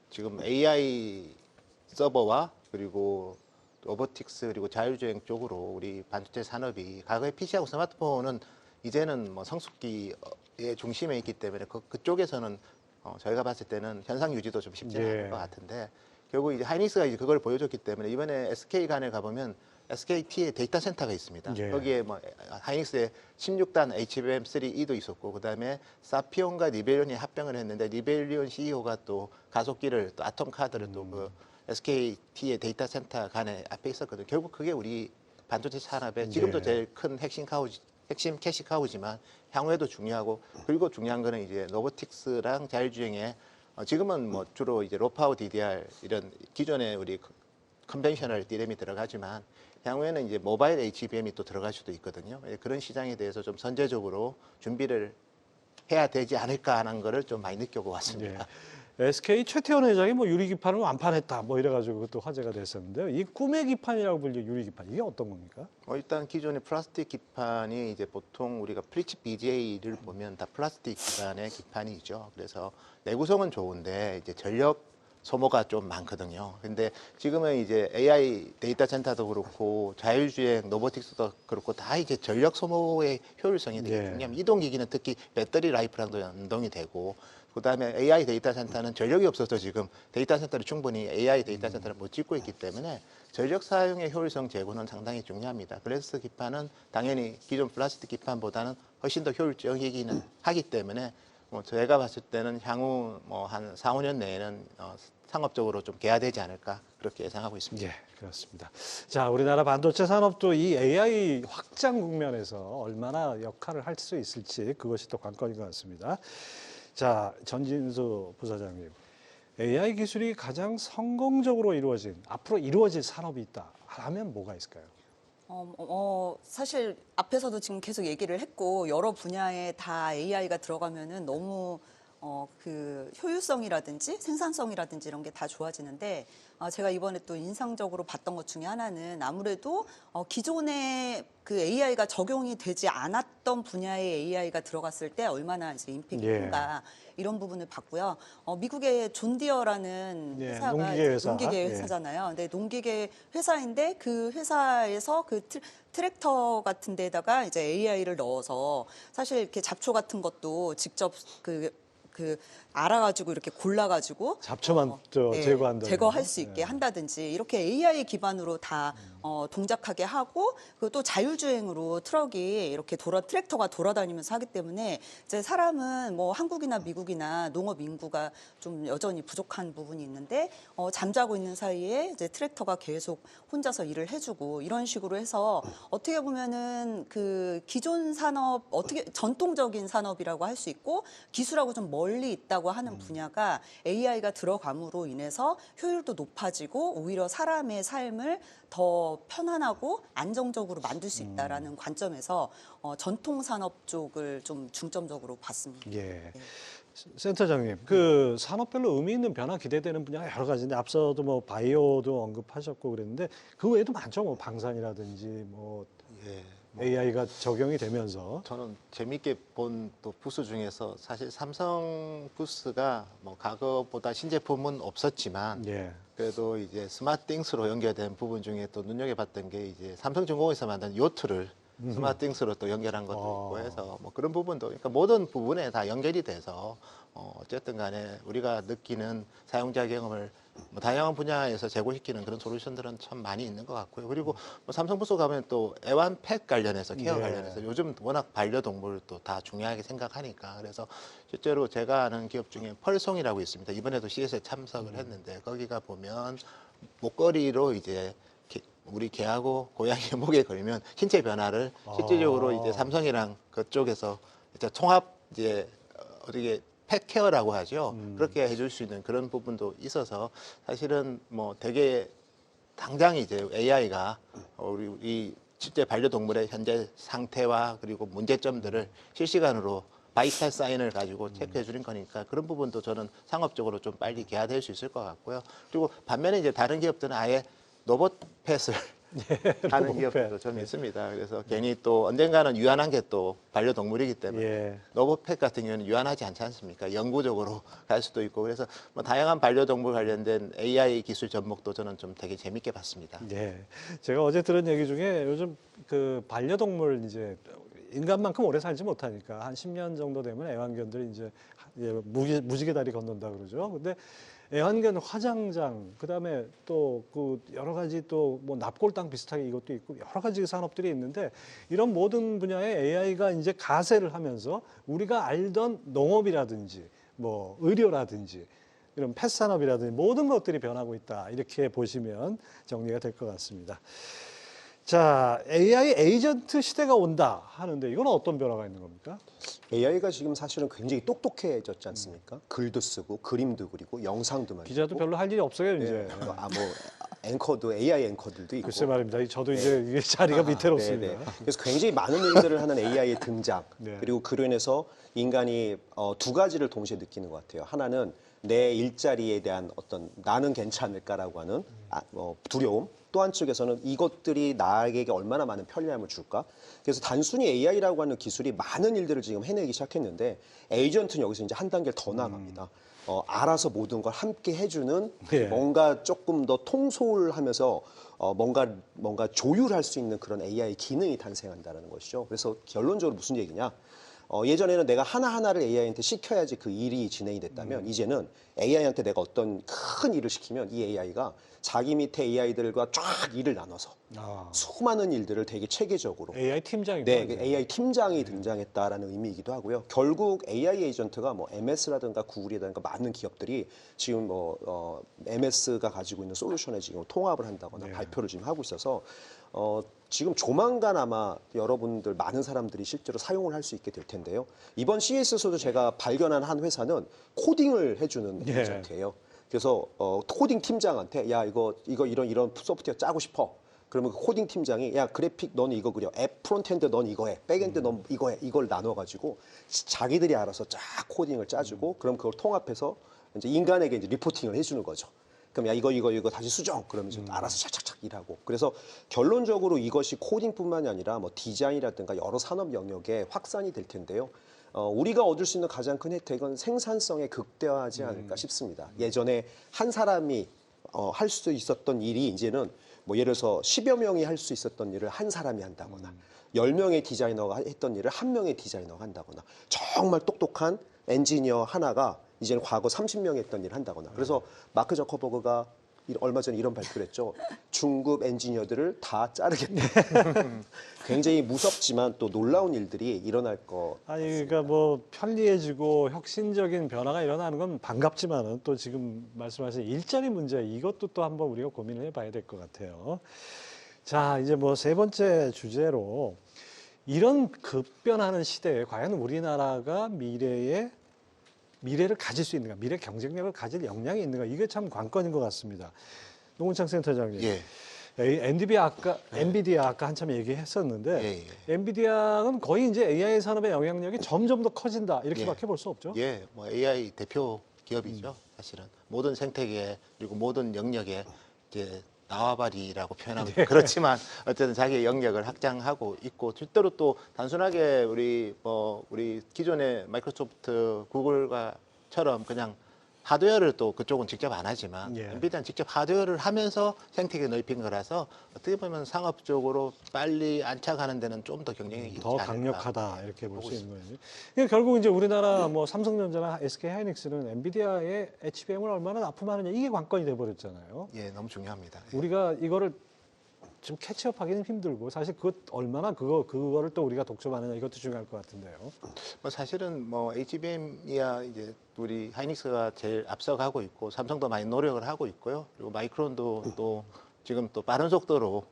지금 AI 서버와 그리고 로보틱스 그리고 자율주행 쪽으로 우리 반도체 산업이 과거에 PC하고 스마트폰은 이제는 뭐 성숙기의 중심에 있기 때문에 그쪽에서는 저희가 봤을 때는 현상 유지도 좀 쉽지 않을 예. 것 같은데 결국 이제 하이닉스가 이제 그걸 보여줬기 때문에 이번에 SK 간에 가보면 SKT의 데이터 센터가 있습니다. 예. 거기에 뭐 하이닉스의 16단 HBM3E도 있었고 그다음에 사피온과 리벨리온이 합병을 했는데 리벨리온 CEO가 또 가속기를 또 아톰 카드를 또 그 SKT의 데이터 센터 간에 앞에 있었거든요. 결국 그게 우리 반도체 산업의 지금도 예. 제일 큰 핵심 캐시 카우지만 향후에도 중요하고 그리고 중요한 거는 이제 로보틱스랑 자율주행에 지금은 뭐 주로 이제 로파워 DDR 이런 기존의 우리 컨벤셔널 디램이 들어가지만 향후에는 이제 모바일 HBM이 또 들어갈 수도 있거든요. 그런 시장에 대해서 좀 선제적으로 준비를 해야 되지 않을까 하는 거를 좀 많이 느껴보고 왔습니다. SK 최태원 회장이 뭐 유리기판을 완판했다 뭐 이래가지고 그것도 화제가 됐었는데요. 이 꿈의 기판이라고 불리는 유리기판 이게 어떤 겁니까? 일단 기존의 플라스틱 기판이 이제 보통 우리가 플리치 BJ를 보면 다 플라스틱 기반의 기판이죠. 그래서 내구성은 좋은데 이제 전력 소모가 좀 많거든요. 근데 지금은 이제 AI 데이터 센터도 그렇고 자율주행, 로보틱스도 그렇고 다 이제 전력 소모의 효율성이 되게 예. 중요합니다. 이동기기는 특히 배터리 라이프랑도 연동이 되고 그다음에 AI 데이터 센터는 전력이 없어서 지금 데이터 센터를 충분히 AI 데이터 센터를 못 짓고 있기 때문에 전력 사용의 효율성 제고는 상당히 중요합니다. 글래스 기판은 당연히 기존 플라스틱 기판보다는 훨씬 더 효율적이기는 하기 때문에 뭐 제가 봤을 때는 향후 뭐 한 4, 5년 내에는 상업적으로 좀 개화되지 않을까 그렇게 예상하고 있습니다. 예, 그렇습니다. 자, 우리나라 반도체 산업도 이 AI 확장 국면에서 얼마나 역할을 할 수 있을지 그것이 또 관건인 것 같습니다. 자, 전진수 부사장님, AI 기술이 가장 성공적으로 앞으로 이루어질 산업이 있다 하면 뭐가 있을까요? 사실 앞에서도 지금 계속 얘기를 했고 여러 분야에 다 AI가 들어가면은 너무 그 효율성이라든지 생산성이라든지 이런 게 다 좋아지는데 제가 이번에 또 인상적으로 봤던 것 중에 하나는 아무래도 기존에 그 AI가 적용이 되지 않았던 분야의 AI가 들어갔을 때 얼마나 이제 임팩트가 이런 부분을 봤고요. 미국의 존 디어라는 예, 회사가 농기계 이제 회사. 농기계 예. 회사잖아요. 근데 농기계 회사인데 그 회사에서 그 트랙터 같은 데다가 이제 AI를 넣어서 사실 이렇게 잡초 같은 것도 직접 그 알아가지고 이렇게 골라가지고 잡초만 제거한다는 제거할 거. 수 있게 한다든지 이렇게 AI 기반으로 다 동작하게 하고 그리고 또 자율주행으로 트럭이 이렇게 트랙터가 돌아다니면서 하기 때문에 이제 사람은 뭐 한국이나 미국이나 농업 인구가 좀 여전히 부족한 부분이 있는데 잠자고 있는 사이에 이제 트랙터가 계속 혼자서 일을 해주고 이런 식으로 해서 어떻게 보면은 그 기존 산업 어떻게 전통적인 산업이라고 할 수 있고 기술하고 좀 멀리 있다고 하는 분야가 AI가 들어감으로 인해서 효율도 높아지고 오히려 사람의 삶을 더 편안하고 안정적으로 만들 수 있다라는 관점에서 전통 산업 쪽을 좀 중점적으로 봤습니다. 예. 센터장님, 그 산업별로 의미 있는 변화 기대되는 분야가 여러 가지인데 앞서도 뭐 바이오도 언급하셨고 그랬는데 그 외에도 많죠. 뭐 방산이라든지 뭐 예. AI가 적용이 되면서 저는 재미있게 본 또 부스 중에서 사실 삼성 부스가 뭐 과거보다 신제품은 없었지만 예. 그래도 이제 스마트띵스로 연결된 부분 중에 또 눈여겨봤던 게 이제 삼성중공에서 만든 요트를 스마트띵스로 또 연결한 것도 있고 해서 뭐 그런 부분도 그러니까 모든 부분에 다 연결이 돼서 어쨌든 간에 우리가 느끼는 사용자 경험을 뭐 다양한 분야에서 제고시키는 그런 솔루션들은 참 많이 있는 것 같고요. 그리고 뭐 삼성부스 가면 또 애완펫 관련해서 케어 네. 관련해서 요즘 워낙 반려동물도 다 중요하게 생각하니까 그래서 실제로 제가 아는 기업 중에 펄송이라고 있습니다. 이번에도 CS에 참석을 했는데 거기가 보면 목걸이로 이제 우리 개하고 고양이 목에 걸면 신체 변화를 실질적으로 이제 삼성이랑 그쪽에서 이제 통합 이제 어떻게 펫 케어라고 하죠. 그렇게 해줄 수 있는 그런 부분도 있어서 사실은 뭐 되게 당장 이제 AI가 우리 실제 반려동물의 현재 상태와 그리고 문제점들을 실시간으로 바이탈 사인을 가지고 체크해 주는 거니까 그런 부분도 저는 상업적으로 좀 빨리 개화될 수 있을 것 같고요. 그리고 반면에 이제 다른 기업들은 아예 로봇펫을 하는 기업들도 좀 있습니다. 그래서 괜히 또 언젠가는 유한한 게 또 반려동물이기 때문에 예. 로봇펫 같은 경우는 유한하지 않지 않습니까? 영구적으로 갈 수도 있고 그래서 뭐 다양한 반려동물 관련된 AI 기술 접목도 저는 좀 되게 재밌게 봤습니다. 예. 제가 어제 들은 얘기 중에 요즘 그 반려동물 이제 인간만큼 오래 살지 못하니까 한 10년 정도 되면 애완견들이 이제 무지개 다리 건넌다 그러죠. 근데 애완견 화장장, 그다음에 또 그 여러 가지 또 뭐 납골당 비슷하게 이것도 있고 여러 가지 산업들이 있는데 이런 모든 분야에 AI가 이제 가세를 하면서 우리가 알던 농업이라든지 뭐 의료라든지 이런 펫 산업이라든지 모든 것들이 변하고 있다. 이렇게 보시면 정리가 될 것 같습니다. 자, AI 에이전트 시대가 온다 하는데 이건 어떤 변화가 있는 겁니까? AI가 지금 사실은 굉장히 똑똑해졌지 않습니까? 글도 쓰고 그림도 그리고 영상도 만들고. 기자도 별로 할 일이 없어요, 이제. 뭐 앵커도 AI 앵커들도 있고. 글쎄 말입니다. 저도 이제 이게 자리가 밑에롭습니다. 네네. 그래서 굉장히 많은 일들을 하는 AI의 등장 네. 그리고 그로 인해서 인간이 두 가지를 동시에 느끼는 것 같아요. 하나는 내 일자리에 대한 어떤 나는 괜찮을까라고 하는 두려움. 또 한쪽에서는 이것들이 나에게 얼마나 많은 편리함을 줄까? 그래서 단순히 AI라고 하는 기술이 많은 일들을 지금 해내기 시작했는데 에이전트는 여기서 이제 한 단계를 더 나갑니다. 알아서 모든 걸 함께 해주는 네. 뭔가 조금 더 통솔하면서 뭔가 조율할 수 있는 그런 AI 기능이 탄생한다는 것이죠. 그래서 결론적으로 무슨 얘기냐? 예전에는 내가 하나하나를 AI한테 시켜야지 그 일이 진행이 됐다면 이제는 AI한테 내가 어떤 큰 일을 시키면 이 AI가 자기 밑에 AI들과 쫙 일을 나눠서 수많은 일들을 되게 체계적으로 AI 팀장입니다. 네, AI 팀장이 등장했다라는 의미이기도 하고요. 결국 AI 에이전트가 뭐 MS라든가 구글이라든가 많은 기업들이 지금 MS가 가지고 있는 솔루션에 지금 통합을 한다거나 발표를 지금 하고 있어서 지금 조만간 아마 여러분들 많은 사람들이 실제로 사용을 할 수 있게 될 텐데요. 이번 CES에서도 제가 발견한 한 회사는 코딩을 해주는 에이전트예요. 그래서 코딩 팀장한테 야 이거 이런 소프트웨어 짜고 싶어. 그러면 그 코딩 팀장이 야 그래픽 넌 이거 그려, 앱 프론트엔드 넌 이거 해, 백엔드 넌 이거 해, 이걸 나눠가지고 자기들이 알아서 쫙 코딩을 짜주고 그럼 그걸 통합해서 이제 인간에게 이제 리포팅을 해주는 거죠. 그럼 야 이거 다시 수정. 그러면 이제 알아서 착착착 일하고. 그래서 결론적으로 이것이 코딩뿐만이 아니라 뭐 디자인이라든가 여러 산업 영역에 확산이 될 텐데요. 우리가 얻을 수 있는 가장 큰 혜택은 생산성에 극대화하지 않을까 싶습니다. 예전에 한 사람이 할 수 있었던 일이 이제는 뭐 예를 들어서 10여 명이 할 수 있었던 일을 한 사람이 한다거나 10명의 디자이너가 했던 일을 한 명의 디자이너가 한다거나 정말 똑똑한 엔지니어 하나가 이제는 과거 30명이 했던 일을 한다거나 그래서 마크 저커버그가 얼마 전에 이런 발표를 했죠. 중급 엔지니어들을 다 자르겠다. 굉장히 무섭지만 또 놀라운 일들이 일어날 것 아니 같습니다. 그러니까 뭐 편리해지고 혁신적인 변화가 일어나는 건 반갑지만은 또 지금 말씀하신 일자리 문제 이것도 또 한번 우리가 고민을 해봐야 될 것 같아요. 자 이제 뭐 세 번째 주제로 이런 급변하는 시대에 과연 우리나라가 미래를 가질 수 있는가, 미래 경쟁력을 가질 역량이 있는가 이게 참 관건인 것 같습니다. 노은창 센터장님. 예. 엔비디아 아까 한참 얘기했었는데 예, 엔비디아는 거의 이제 AI 산업의 영향력이 점점 더 커진다 이렇게밖에 볼 수 없죠. 예, 뭐 AI 대표 기업이죠. 사실은 모든 생태계 그리고 모든 영역에 이제 나와바리라고 표현하면 그렇지만 어쨌든 자기의 영역을 확장하고 있고 실제로 또 단순하게 우리 기존의 마이크로소프트, 구글과처럼 그냥 하드웨어를 또 그쪽은 직접 안 하지만 예. 엔비디아는 직접 하드웨어를 하면서 생태계 넓힌 거라서 어떻게 보면 상업적으로 빨리 안착하는 데는 좀 더 경쟁력이 있지 더 않을까. 강력하다 이렇게 볼 보고 수 있는 거예요. 그러니까 결국 이제 우리나라 뭐 삼성전자나 SK 하이닉스는 엔비디아의 HBM을 얼마나 납품하느냐 이게 관건이 돼 버렸잖아요. 예, 너무 중요합니다. 예. 우리가 이거를 좀 캐치업하기는 힘들고 사실 얼마나 그거를 또 우리가 독점하느냐 이것도 중요할 것 같은데요. 뭐 사실은 뭐 HBM이야 이제 우리 하이닉스가 제일 앞서가고 있고 삼성도 많이 노력을 하고 있고요. 그리고 마이크론도 또 지금 또 빠른 속도로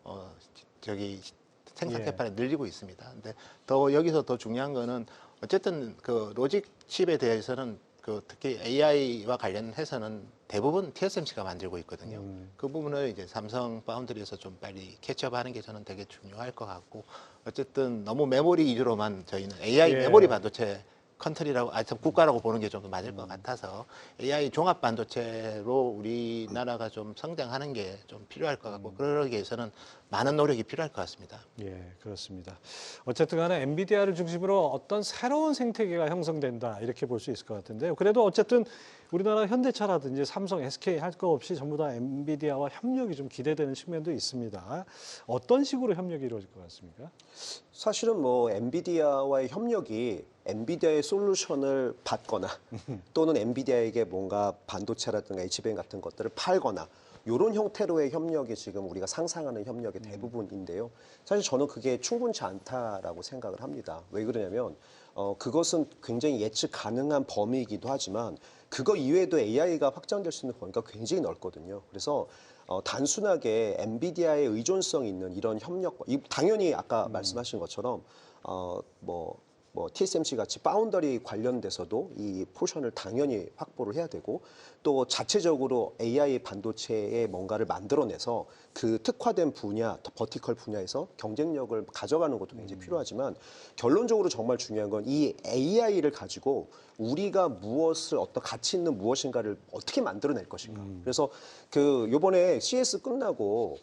생산 예. 캐파를 늘리고 있습니다. 근데 더 여기서 더 중요한 거는 어쨌든 그 로직 칩에 대해서는 그 특히 AI와 관련해서는 대부분 TSMC가 만들고 있거든요. 그 부분을 이제 삼성 파운드리에서 좀 빨리 캐치업하는 게 저는 되게 중요할 것 같고 어쨌든 너무 메모리 위주로만 저희는 AI 예. 메모리 반도체 컨트리라고 국가라고 보는 게 좀 더 맞을 것 같아서 AI 종합 반도체로 우리나라가 좀 성장하는 게 좀 필요할 것 같고 그러기 위해서는 많은 노력이 필요할 것 같습니다. 예, 그렇습니다. 어쨌든 간에 엔비디아를 중심으로 어떤 새로운 생태계가 형성된다 이렇게 볼 수 있을 것 같은데요. 그래도 어쨌든 우리나라 현대차라든지 삼성, SK 할 거 없이 전부 다 엔비디아와 협력이 좀 기대되는 측면도 있습니다. 어떤 식으로 협력이 이루어질 것 같습니까? 사실은 뭐 엔비디아와의 협력이 엔비디아의 솔루션을 받거나 또는 엔비디아에게 뭔가 반도체라든가 HBM 같은 것들을 팔거나 이런 형태로의 협력이 지금 우리가 상상하는 협력의 대부분인데요. 사실 저는 그게 충분치 않다라고 생각을 합니다. 왜 그러냐면 그것은 굉장히 예측 가능한 범위이기도 하지만 그거 이외에도 AI가 확장될 수 있는 범위가 굉장히 넓거든요. 그래서 단순하게 엔비디아에 의존성 있는 이런 협력, 당연히 아까 말씀하신 것처럼 뭐 TSMC 같이 파운더리 관련돼서도 이 포션을 당연히 확보를 해야 되고 또 자체적으로 AI 반도체에 뭔가를 만들어내서 그 특화된 분야, 버티컬 분야에서 경쟁력을 가져가는 것도 굉장히 필요하지만 결론적으로 정말 중요한 건 이 AI를 가지고 우리가 어떤 가치 있는 무엇인가를 어떻게 만들어낼 것인가. 그래서 요번에 CS 끝나고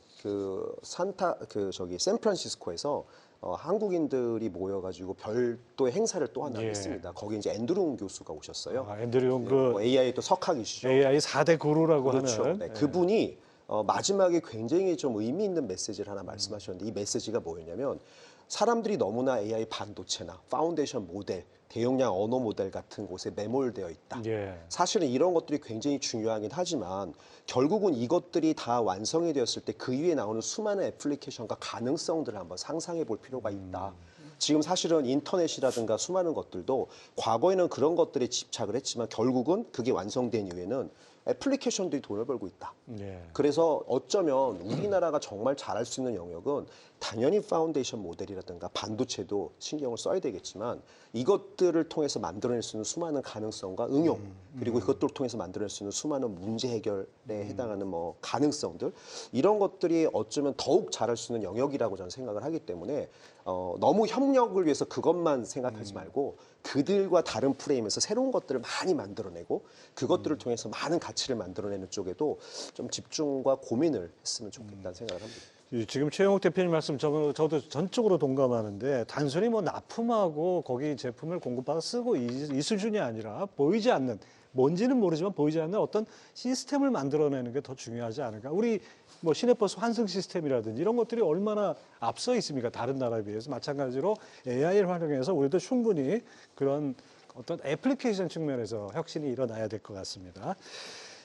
샌프란시스코에서 한국인들이 모여가지고 별도의 행사를 또 하나 예. 했습니다. 거기 이제 앤드룽 교수가 오셨어요. 앤드류 그 AI 또 석학이시죠. AI 4대 구루라고 그렇죠. 하는 네, 그분이 마지막에 굉장히 좀 의미 있는 메시지를 하나 말씀하셨는데 이 메시지가 뭐였냐면 사람들이 너무나 AI 반도체나 파운데이션 모델, 대용량 언어 모델 같은 곳에 매몰되어 있다. 예. 사실은 이런 것들이 굉장히 중요하긴 하지만 결국은 이것들이 다 완성이 되었을 때 그 위에 나오는 수많은 애플리케이션과 가능성들을 한번 상상해 볼 필요가 있다. 지금 사실은 인터넷이라든가 수많은 것들도 과거에는 그런 것들에 집착을 했지만 결국은 그게 완성된 이후에는 애플리케이션들이 돈을 벌고 있다. 예. 그래서 어쩌면 우리나라가 정말 잘할 수 있는 영역은 당연히 파운데이션 모델이라든가 반도체도 신경을 써야 되겠지만 이것들을 통해서 만들어낼 수 있는 수많은 가능성과 응용 그리고 이것들을 통해서 만들어낼 수 있는 수많은 문제 해결에 해당하는 뭐 가능성들 이런 것들이 어쩌면 더욱 잘할 수 있는 영역이라고 저는 생각을 하기 때문에 너무 협력을 위해서 그것만 생각하지 말고 그들과 다른 프레임에서 새로운 것들을 많이 만들어내고 그것들을 통해서 많은 가치를 만들어내는 쪽에도 좀 집중과 고민을 했으면 좋겠다는 생각을 합니다. 지금 최영욱 대표님 말씀 저도 전적으로 동감하는데 단순히 뭐 납품하고 거기 제품을 공급받아 쓰고 이 수준이 아니라 보이지 않는 뭔지는 모르지만 보이지 않는 어떤 시스템을 만들어내는 게 더 중요하지 않을까. 우리 뭐 시내버스 환승 시스템이라든지 이런 것들이 얼마나 앞서 있습니까? 다른 나라에 비해서. 마찬가지로 AI를 활용해서 우리도 충분히 그런 어떤 애플리케이션 측면에서 혁신이 일어나야 될 것 같습니다.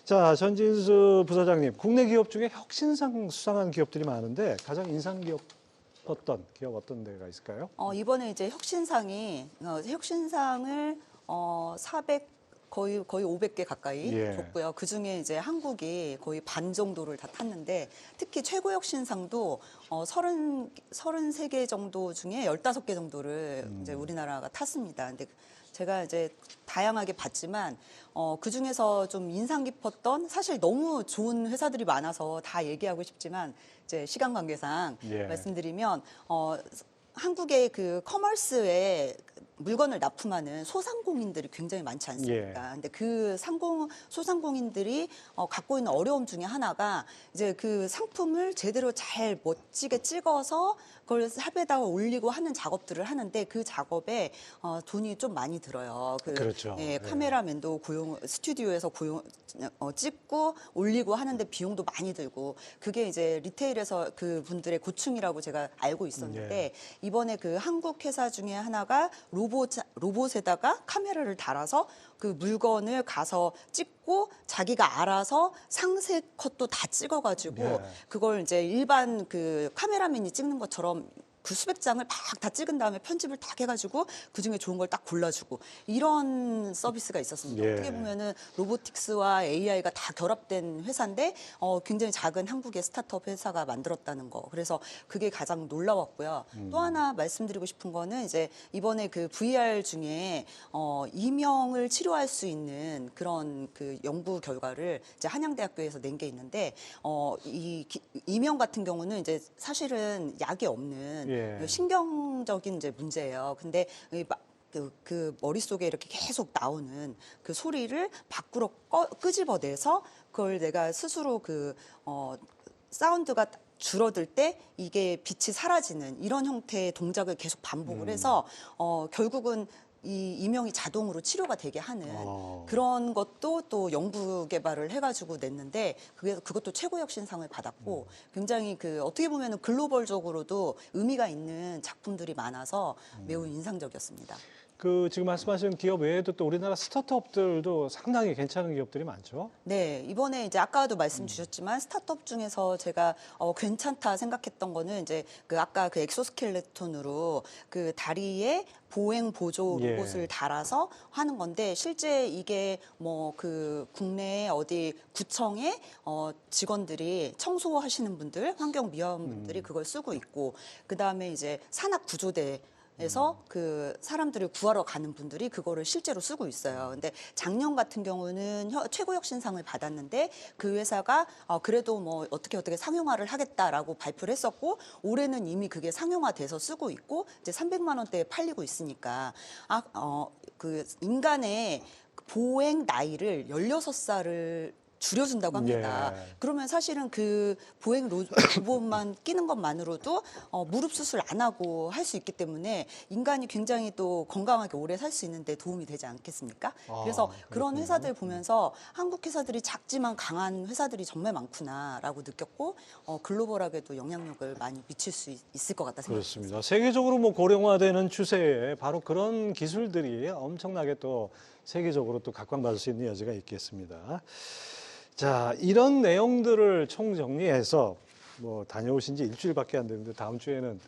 자, 전진수 부사장님, 국내 기업 중에 혁신상 수상한 기업들이 많은데 가장 인상 깊었던 기업 어떤 데가 있을까요? 이번에 이제 혁신상을 400 거의 500개 가까이 예. 줬고요. 그 중에 이제 한국이 거의 반 정도를 다 탔는데 특히 최고 혁신상도 33개 정도 중에 15개 정도를 이제 우리나라가 탔습니다. 근데 제가 이제 다양하게 봤지만 그 중에서 좀 인상 깊었던 사실 너무 좋은 회사들이 많아서 다 얘기하고 싶지만 이제 시간 관계상 예. 말씀드리면 한국의 그 커머스에 물건을 납품하는 소상공인들이 굉장히 많지 않습니까? 예. 근데 그 소상공인들이 갖고 있는 어려움 중에 하나가 이제 그 상품을 제대로 잘 멋지게 찍어서 그걸 샵에다가 올리고 하는 작업들을 하는데 그 작업에 돈이 좀 많이 들어요. 그렇죠. 예, 예. 카메라맨도 스튜디오에서 찍고 올리고 하는데 비용도 많이 들고 그게 이제 리테일에서 그 분들의 고충이라고 제가 알고 있었는데 이번에 그 한국 회사 중에 하나가 로봇에다가 카메라를 달아서 그 물건을 가서 찍고 자기가 알아서 상세 컷도 다 찍어가지고 예. 그걸 이제 일반 그 카메라맨이 찍는 것처럼 그 수백 장을 막 다 찍은 다음에 편집을 딱 해가지고 그 중에 좋은 걸 딱 골라주고 이런 서비스가 있었습니다. 예. 어떻게 보면은 로보틱스와 AI가 다 결합된 회사인데 굉장히 작은 한국의 스타트업 회사가 만들었다는 거. 그래서 그게 가장 놀라웠고요. 또 하나 말씀드리고 싶은 거는 이제 이번에 그 VR 중에 이명을 치료할 수 있는 그런 그 연구 결과를 이제 한양대학교에서 낸 게 있는데 이명 같은 경우는 이제 사실은 약이 없는 예. 신경적인 이제 문제예요. 근데 그 머릿속에 이렇게 계속 나오는 그 소리를 밖으로 끄집어내서 그걸 내가 스스로 사운드가 줄어들 때 이게 빛이 사라지는 이런 형태의 동작을 계속 반복을 해서 결국은 이 이명이 자동으로 치료가 되게 하는 그런 것도 또 연구 개발을 해가지고 냈는데 그것도 최고 혁신상을 받았고 굉장히 어떻게 보면은 글로벌적으로도 의미가 있는 작품들이 많아서 매우 인상적이었습니다. 그 지금 말씀하신 기업 외에도 또 우리나라 스타트업들도 상당히 괜찮은 기업들이 많죠. 네, 이번에 이제 아까도 말씀 주셨지만 스타트업 중에서 제가 괜찮다 생각했던 거는 이제 아까 그 엑소스켈레톤으로 그 다리에 보행 보조 예. 로봇을 달아서 하는 건데 실제 이게 뭐 그 국내 어디 구청의 직원들이 청소하시는 분들, 환경 미화원분들이 그걸 쓰고 있고 그다음에 이제 산악 구조대 에서 그 사람들을 구하러 가는 분들이 그거를 실제로 쓰고 있어요. 근데 작년 같은 경우는 최고 혁신상을 받았는데 그 회사가 그래도 뭐 어떻게 상용화를 하겠다라고 발표를 했었고 올해는 이미 그게 상용화돼서 쓰고 있고 이제 300만 원대에 팔리고 있으니까 그 인간의 보행 나이를 16살을 줄여준다고 합니다. 예. 그러면 사실은 그 보행 로봇만 끼는 것만으로도 무릎 수술 안 하고 할 수 있기 때문에 인간이 굉장히 또 건강하게 오래 살 수 있는데 도움이 되지 않겠습니까? 그래서 그런 회사들 보면서 한국 회사들이 작지만 강한 회사들이 정말 많구나라고 느꼈고 글로벌하게도 영향력을 많이 미칠 수 있을 것 같다 생각했습니다. 그렇습니다. 세계적으로 뭐 고령화되는 추세에 바로 그런 기술들이 엄청나게 또 세계적으로 또 각광받을 수 있는 여지가 있겠습니다. 자, 이런 내용들을 총정리해서 뭐 다녀오신 지 일주일밖에 안 됐는데 다음 주에는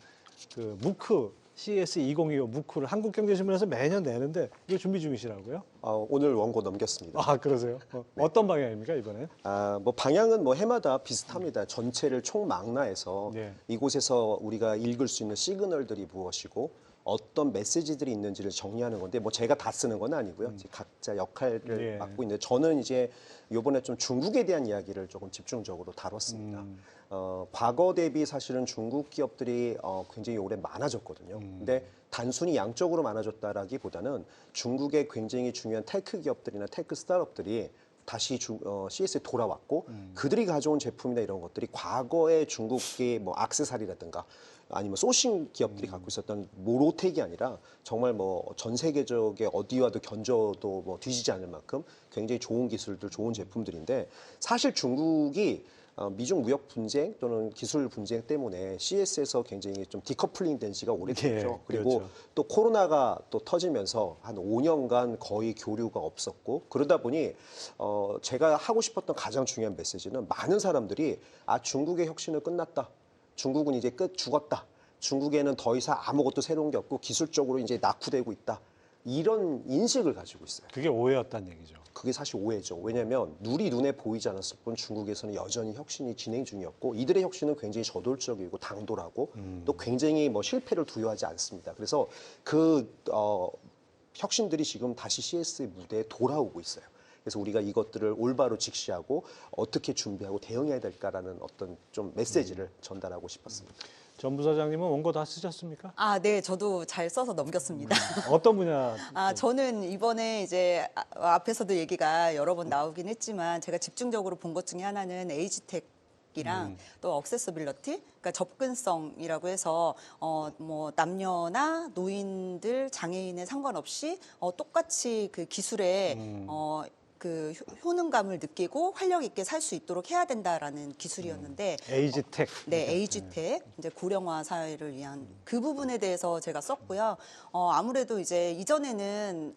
그 무크 CES 2025 무크를 한국경제신문에서 매년 내는데 이거 준비 중이시라고요? 오늘 원고 넘겼습니다. 아, 그러세요? 어떤 방향입니까, 이번엔? 뭐 방향은 뭐 해마다 비슷합니다. 전체를 총망라해서 네. 이곳에서 우리가 읽을 수 있는 시그널들이 무엇이고 어떤 메시지들이 있는지를 정리하는 건데 뭐 제가 다 쓰는 건 아니고요. 이제 각자 역할을 예. 맡고 있는데 저는 이제 이번에 좀 중국에 대한 이야기를 조금 집중적으로 다뤘습니다. 과거 대비 사실은 중국 기업들이 굉장히 오래 많아졌거든요. 근데 단순히 양적으로 많아졌다라기보다는 중국의 굉장히 중요한 테크 기업들이나 테크 스타트업들이 다시 CS에 돌아왔고 그들이 가져온 제품이나 이런 것들이 과거의 중국의 뭐 액세서리라든가 아니면 소싱 기업들이 갖고 있었던 모로텍이 아니라 정말 뭐 전 세계적의 어디와도 견줘도 뭐 뒤지지 않을 만큼 굉장히 좋은 기술들, 좋은 제품들인데 사실 중국이 미중 무역 분쟁 또는 기술 분쟁 때문에 CES에서 굉장히 좀 디커플링 된 지가 오래됐죠. 예, 그리고 그렇죠. 또 코로나가 또 터지면서 한 5년간 거의 교류가 없었고 그러다 보니 제가 하고 싶었던 가장 중요한 메시지는 많은 사람들이 중국의 혁신은 끝났다. 중국은 이제 죽었다. 중국에는 더 이상 아무것도 새로운 게 없고 기술적으로 이제 낙후되고 있다. 이런 인식을 가지고 있어요. 그게 오해였다는 얘기죠. 그게 사실 오해죠. 왜냐하면 눈에 보이지 않았을 뿐 중국에서는 여전히 혁신이 진행 중이었고 이들의 혁신은 굉장히 저돌적이고 당돌하고 또 굉장히 뭐 실패를 두려워하지 않습니다. 그래서 혁신들이 지금 다시 CES 무대에 돌아오고 있어요. 그래서 우리가 이것들을 올바로 직시하고 어떻게 준비하고 대응해야 될까라는 어떤 좀 메시지를 전달하고 싶었습니다. 전 부사장님은 원고 다 쓰셨습니까? 네, 저도 잘 써서 넘겼습니다. 어떤 분야? 저는 이번에 이제 앞에서도 얘기가 여러 번 나오긴 했지만 제가 집중적으로 본 것 중에 하나는 에이지텍이랑 또 억세서빌러티, 그러니까 접근성이라고 해서 뭐 남녀나 노인들 장애인에 상관없이 똑같이 그 기술에 그 효능감을 느끼고 활력 있게 살 수 있도록 해야 된다라는 기술이었는데 에이지텍. 네, 에이지텍 이제 고령화 사회를 위한 그 부분에 대해서 제가 썼고요. 아무래도 이제 이전에는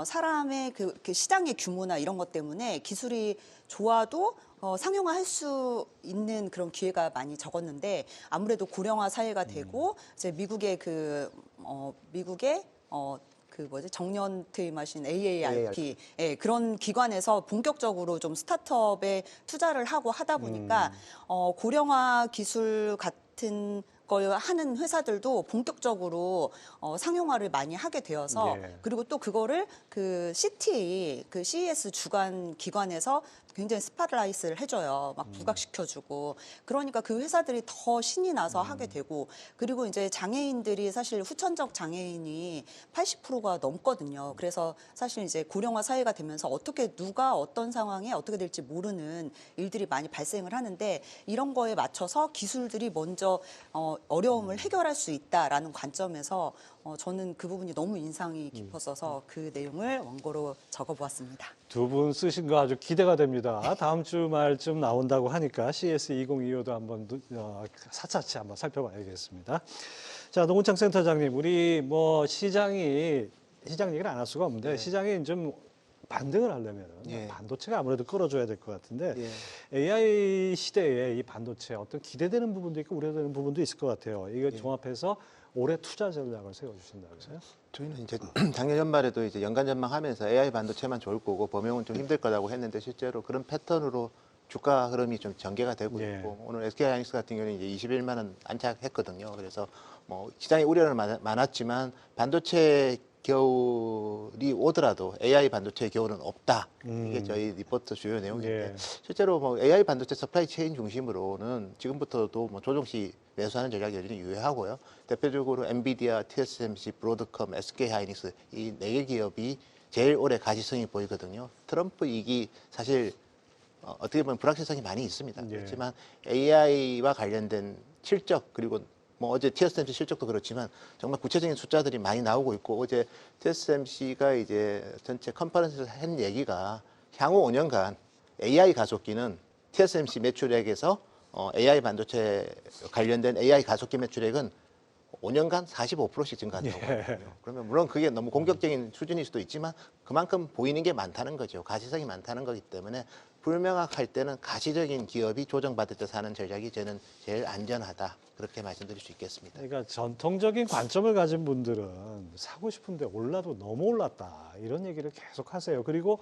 사람의 그 시장의 규모나 이런 것 때문에 기술이 좋아도 상용화할 수 있는 그런 기회가 많이 적었는데 아무래도 고령화 사회가 되고 이제 미국의 정년 퇴임하신 AARP 그런 기관에서 본격적으로 좀 스타트업에 투자를 하다 보니까 고령화 기술 같은 걸 하는 회사들도 본격적으로 상용화를 많이 하게 되어서 그리고 또 그거를 그 CTA 그 CES 주관 기관에서 굉장히 스팟라이트를 해줘요. 막 부각시켜주고 그러니까 그 회사들이 더 신이 나서 하게 되고 그리고 이제 장애인들이 사실 후천적 장애인이 80%가 넘거든요. 그래서 사실 이제 고령화 사회가 되면서 어떻게 누가 어떤 상황에 어떻게 될지 모르는 일들이 많이 발생을 하는데 이런 거에 맞춰서 기술들이 먼저 어려움을 해결할 수 있다라는 관점에서 저는 그 부분이 너무 인상이 깊었어서 그 내용을 원고로 적어보았습니다. 두 분 쓰신 거 아주 기대가 됩니다. 다음 주 말쯤 나온다고 하니까 CS 2025도 한번 사차치 한번 살펴봐야겠습니다. 자, 노은창 센터장님, 우리 뭐 시장 얘기를 안 할 수가 없는데 시장이 좀 반등을 하려면 반도체가 아무래도 끌어줘야 될 것 같은데 AI 시대에 이 반도체 어떤 기대되는 부분도 있고 우려되는 부분도 있을 것 같아요. 이거 종합해서 올해 투자 전략을 세워주신다면서요? 저희는 이제 작년 연말에도 이제 연간 전망하면서 AI 반도체만 좋을 거고 범용은 좀 힘들 거라고 했는데 실제로 그런 패턴으로 주가 흐름이 좀 전개가 되고 있고 오늘 SK하이닉스 같은 경우는 이제 21만 원 안착했거든요. 그래서 뭐 시장에 우려는 많았지만 반도체 겨울이 오더라도 AI 반도체 겨울은 없다. 이게 저희 리포트 주요 내용인데 실제로 뭐 AI 반도체 서플라이 체인 중심으로는 지금부터도 뭐 조정시 매수하는 전략이 여전히 유효하고요. 대표적으로 엔비디아, TSMC, 브로드컴, SK하이닉스 이 4개 기업이 제일 오래 가시성이 보이거든요. 트럼프 이익이 사실 어떻게 보면 불확실성이 많이 있습니다. 그렇지만 AI와 관련된 실적 그리고 뭐 어제 TSMC 실적도 그렇지만 정말 구체적인 숫자들이 많이 나오고 있고 어제 TSMC가 이제 전체 컨퍼런스에서 한 얘기가 향후 5년간 AI 가속기는 TSMC 매출액에서 AI 반도체 관련된 AI 가속기 매출액은 5년간 45%씩 증가한다고 하거든요. 그러면 물론 그게 너무 공격적인 수준일 수도 있지만 그만큼 보이는 게 많다는 거죠. 가시성이 많다는 거기 때문에 불명확할 때는 가시적인 기업이 조정받을 때 사는 전략이 저는 제일 안전하다. 그렇게 말씀드릴 수 있겠습니다. 그러니까 전통적인 관점을 가진 분들은 사고 싶은데 올라도 너무 올랐다. 이런 얘기를 계속 하세요. 그리고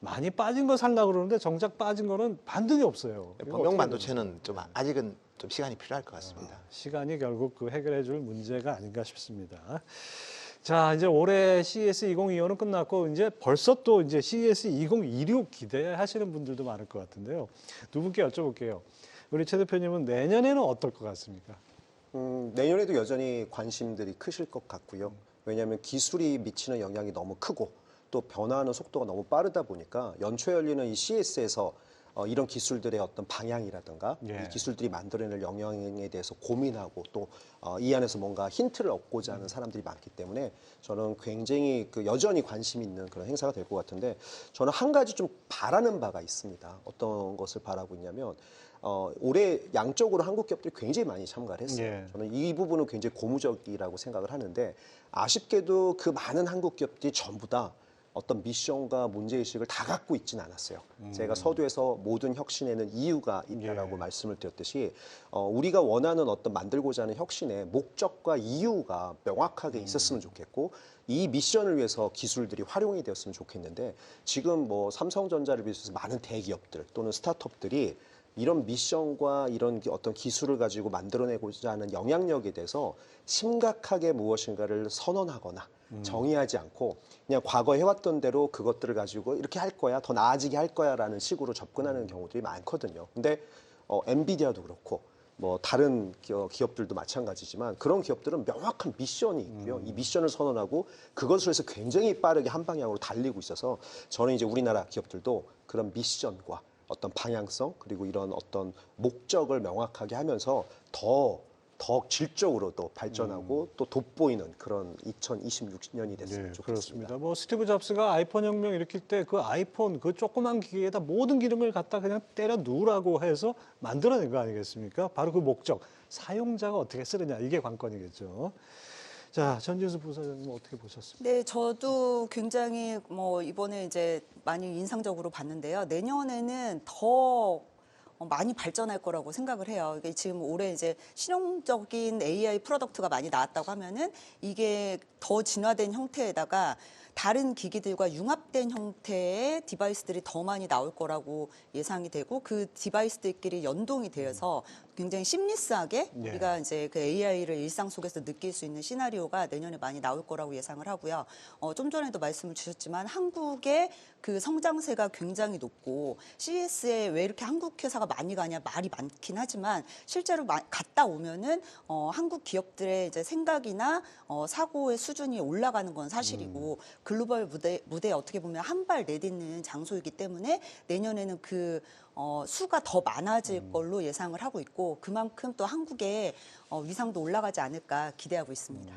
많이 빠진 거 살려고 그러는데 정작 빠진 거는 반등이 없어요. 범용 반도체는 좀 아직은 좀 시간이 필요할 것 같습니다. 시간이 결국 해결해 줄 문제가 아닌가 싶습니다. 자, 이제 올해 CES 2025는 끝났고 이제 벌써 또 이제 CES 2026 기대하시는 분들도 많을 것 같은데요. 두 분께 여쭤볼게요. 우리 최 대표님은 내년에는 어떨 것 같습니까? 내년에도 여전히 관심들이 크실 것 같고요. 왜냐하면 기술이 미치는 영향이 너무 크고 또 변화하는 속도가 너무 빠르다 보니까 연초에 열리는 이 CES에서 이런 기술들의 어떤 방향이라든가 예. 이 기술들이 만들어낼 영향에 대해서 고민하고 또 이 안에서 뭔가 힌트를 얻고자 하는 사람들이 많기 때문에 저는 굉장히 여전히 관심 있는 그런 행사가 될 것 같은데 저는 한 가지 좀 바라는 바가 있습니다. 어떤 것을 바라고 있냐면 올해 양적으로 한국 기업들이 굉장히 많이 참가를 했어요. 예. 저는 이 부분은 굉장히 고무적이라고 생각을 하는데 아쉽게도 그 많은 한국 기업들이 전부 다 어떤 미션과 문제의식을 다 갖고 있지는 않았어요. 제가 서두에서 모든 혁신에는 이유가 있다라고 예. 말씀을 드렸듯이 우리가 원하는 어떤 만들고자 하는 혁신의 목적과 이유가 명확하게 있었으면 좋겠고 이 미션을 위해서 기술들이 활용이 되었으면 좋겠는데 지금 뭐 삼성전자를 비롯해서 많은 대기업들 또는 스타트업들이 이런 미션과 이런 어떤 기술을 가지고 만들어내고자 하는 영향력에 대해서 심각하게 무엇인가를 선언하거나 정의하지 않고 그냥 과거 해왔던 대로 그것들을 가지고 이렇게 할 거야, 더 나아지게 할 거야라는 식으로 접근하는 경우들이 많거든요. 근데 엔비디아도 그렇고 뭐 다른 기업들도 마찬가지지만 그런 기업들은 명확한 미션이 있고요. 이 미션을 선언하고 그것을 해서 굉장히 빠르게 한 방향으로 달리고 있어서 저는 이제 우리나라 기업들도 그런 미션과 어떤 방향성 그리고 이런 어떤 목적을 명확하게 하면서 더 질적으로 또 발전하고 또 돋보이는 그런 2026년이 됐으면 네, 좋겠습니다. 그렇습니다. 뭐 스티브 잡스가 아이폰 혁명 일으킬 때 그 아이폰 그 조그만 기계에다 모든 기능을 갖다 그냥 때려 누르라고 해서 만들어낸 거 아니겠습니까? 바로 그 목적, 사용자가 어떻게 쓰느냐 이게 관건이겠죠. 자, 전진수 부사장님 어떻게 보셨습니까? 네, 저도 굉장히 뭐 이번에 이제 많이 인상적으로 봤는데요. 내년에는 더 많이 발전할 거라고 생각을 해요. 이게 지금 올해 이제 실용적인 AI 프로덕트가 많이 나왔다고 하면은 이게 더 진화된 형태에다가 다른 기기들과 융합된 형태의 디바이스들이 더 많이 나올 거라고 예상이 되고 그 디바이스들끼리 연동이 되어서 굉장히 심리스하게 예. 우리가 이제 그 AI를 일상 속에서 느낄 수 있는 시나리오가 내년에 많이 나올 거라고 예상을 하고요. 좀 전에도 말씀을 주셨지만 한국의 그 성장세가 굉장히 높고 CES에 왜 이렇게 한국 회사가 많이 가냐 말이 많긴 하지만 실제로 갔다 오면은 한국 기업들의 이제 생각이나 사고의 수준이 올라가는 건 사실이고 글로벌 무대에 어떻게 보면 한 발 내딛는 장소이기 때문에 내년에는 그 수가 더 많아질 걸로 예상을 하고 있고 그만큼 또 한국의 위상도 올라가지 않을까 기대하고 있습니다.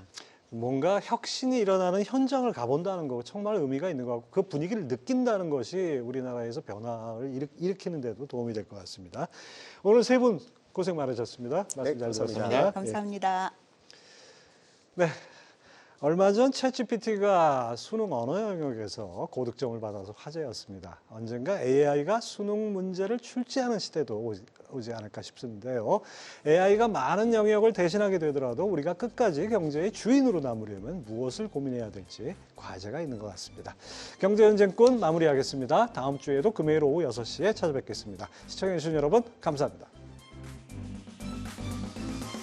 뭔가 혁신이 일어나는 현장을 가본다는 거 정말 의미가 있는 것 같고 그 분위기를 느낀다는 것이 우리나라에서 변화를 일으키는 데도 도움이 될 것 같습니다. 오늘 세 분 고생 많으셨습니다. 말씀 잘 감사합니다. 들었습니다. 감사합니다. 네. 얼마 전 챗GPT가 수능 언어 영역에서 고득점을 받아서 화제였습니다. 언젠가 AI가 수능 문제를 출제하는 시대도 오지 않을까 싶은데요. AI가 많은 영역을 대신하게 되더라도 우리가 끝까지 경제의 주인으로 남으려면 무엇을 고민해야 될지 과제가 있는 것 같습니다. 경제연쟁꾼 마무리하겠습니다. 다음 주에도 금요일 오후 6시에 찾아뵙겠습니다. 시청해주신 여러분 감사합니다.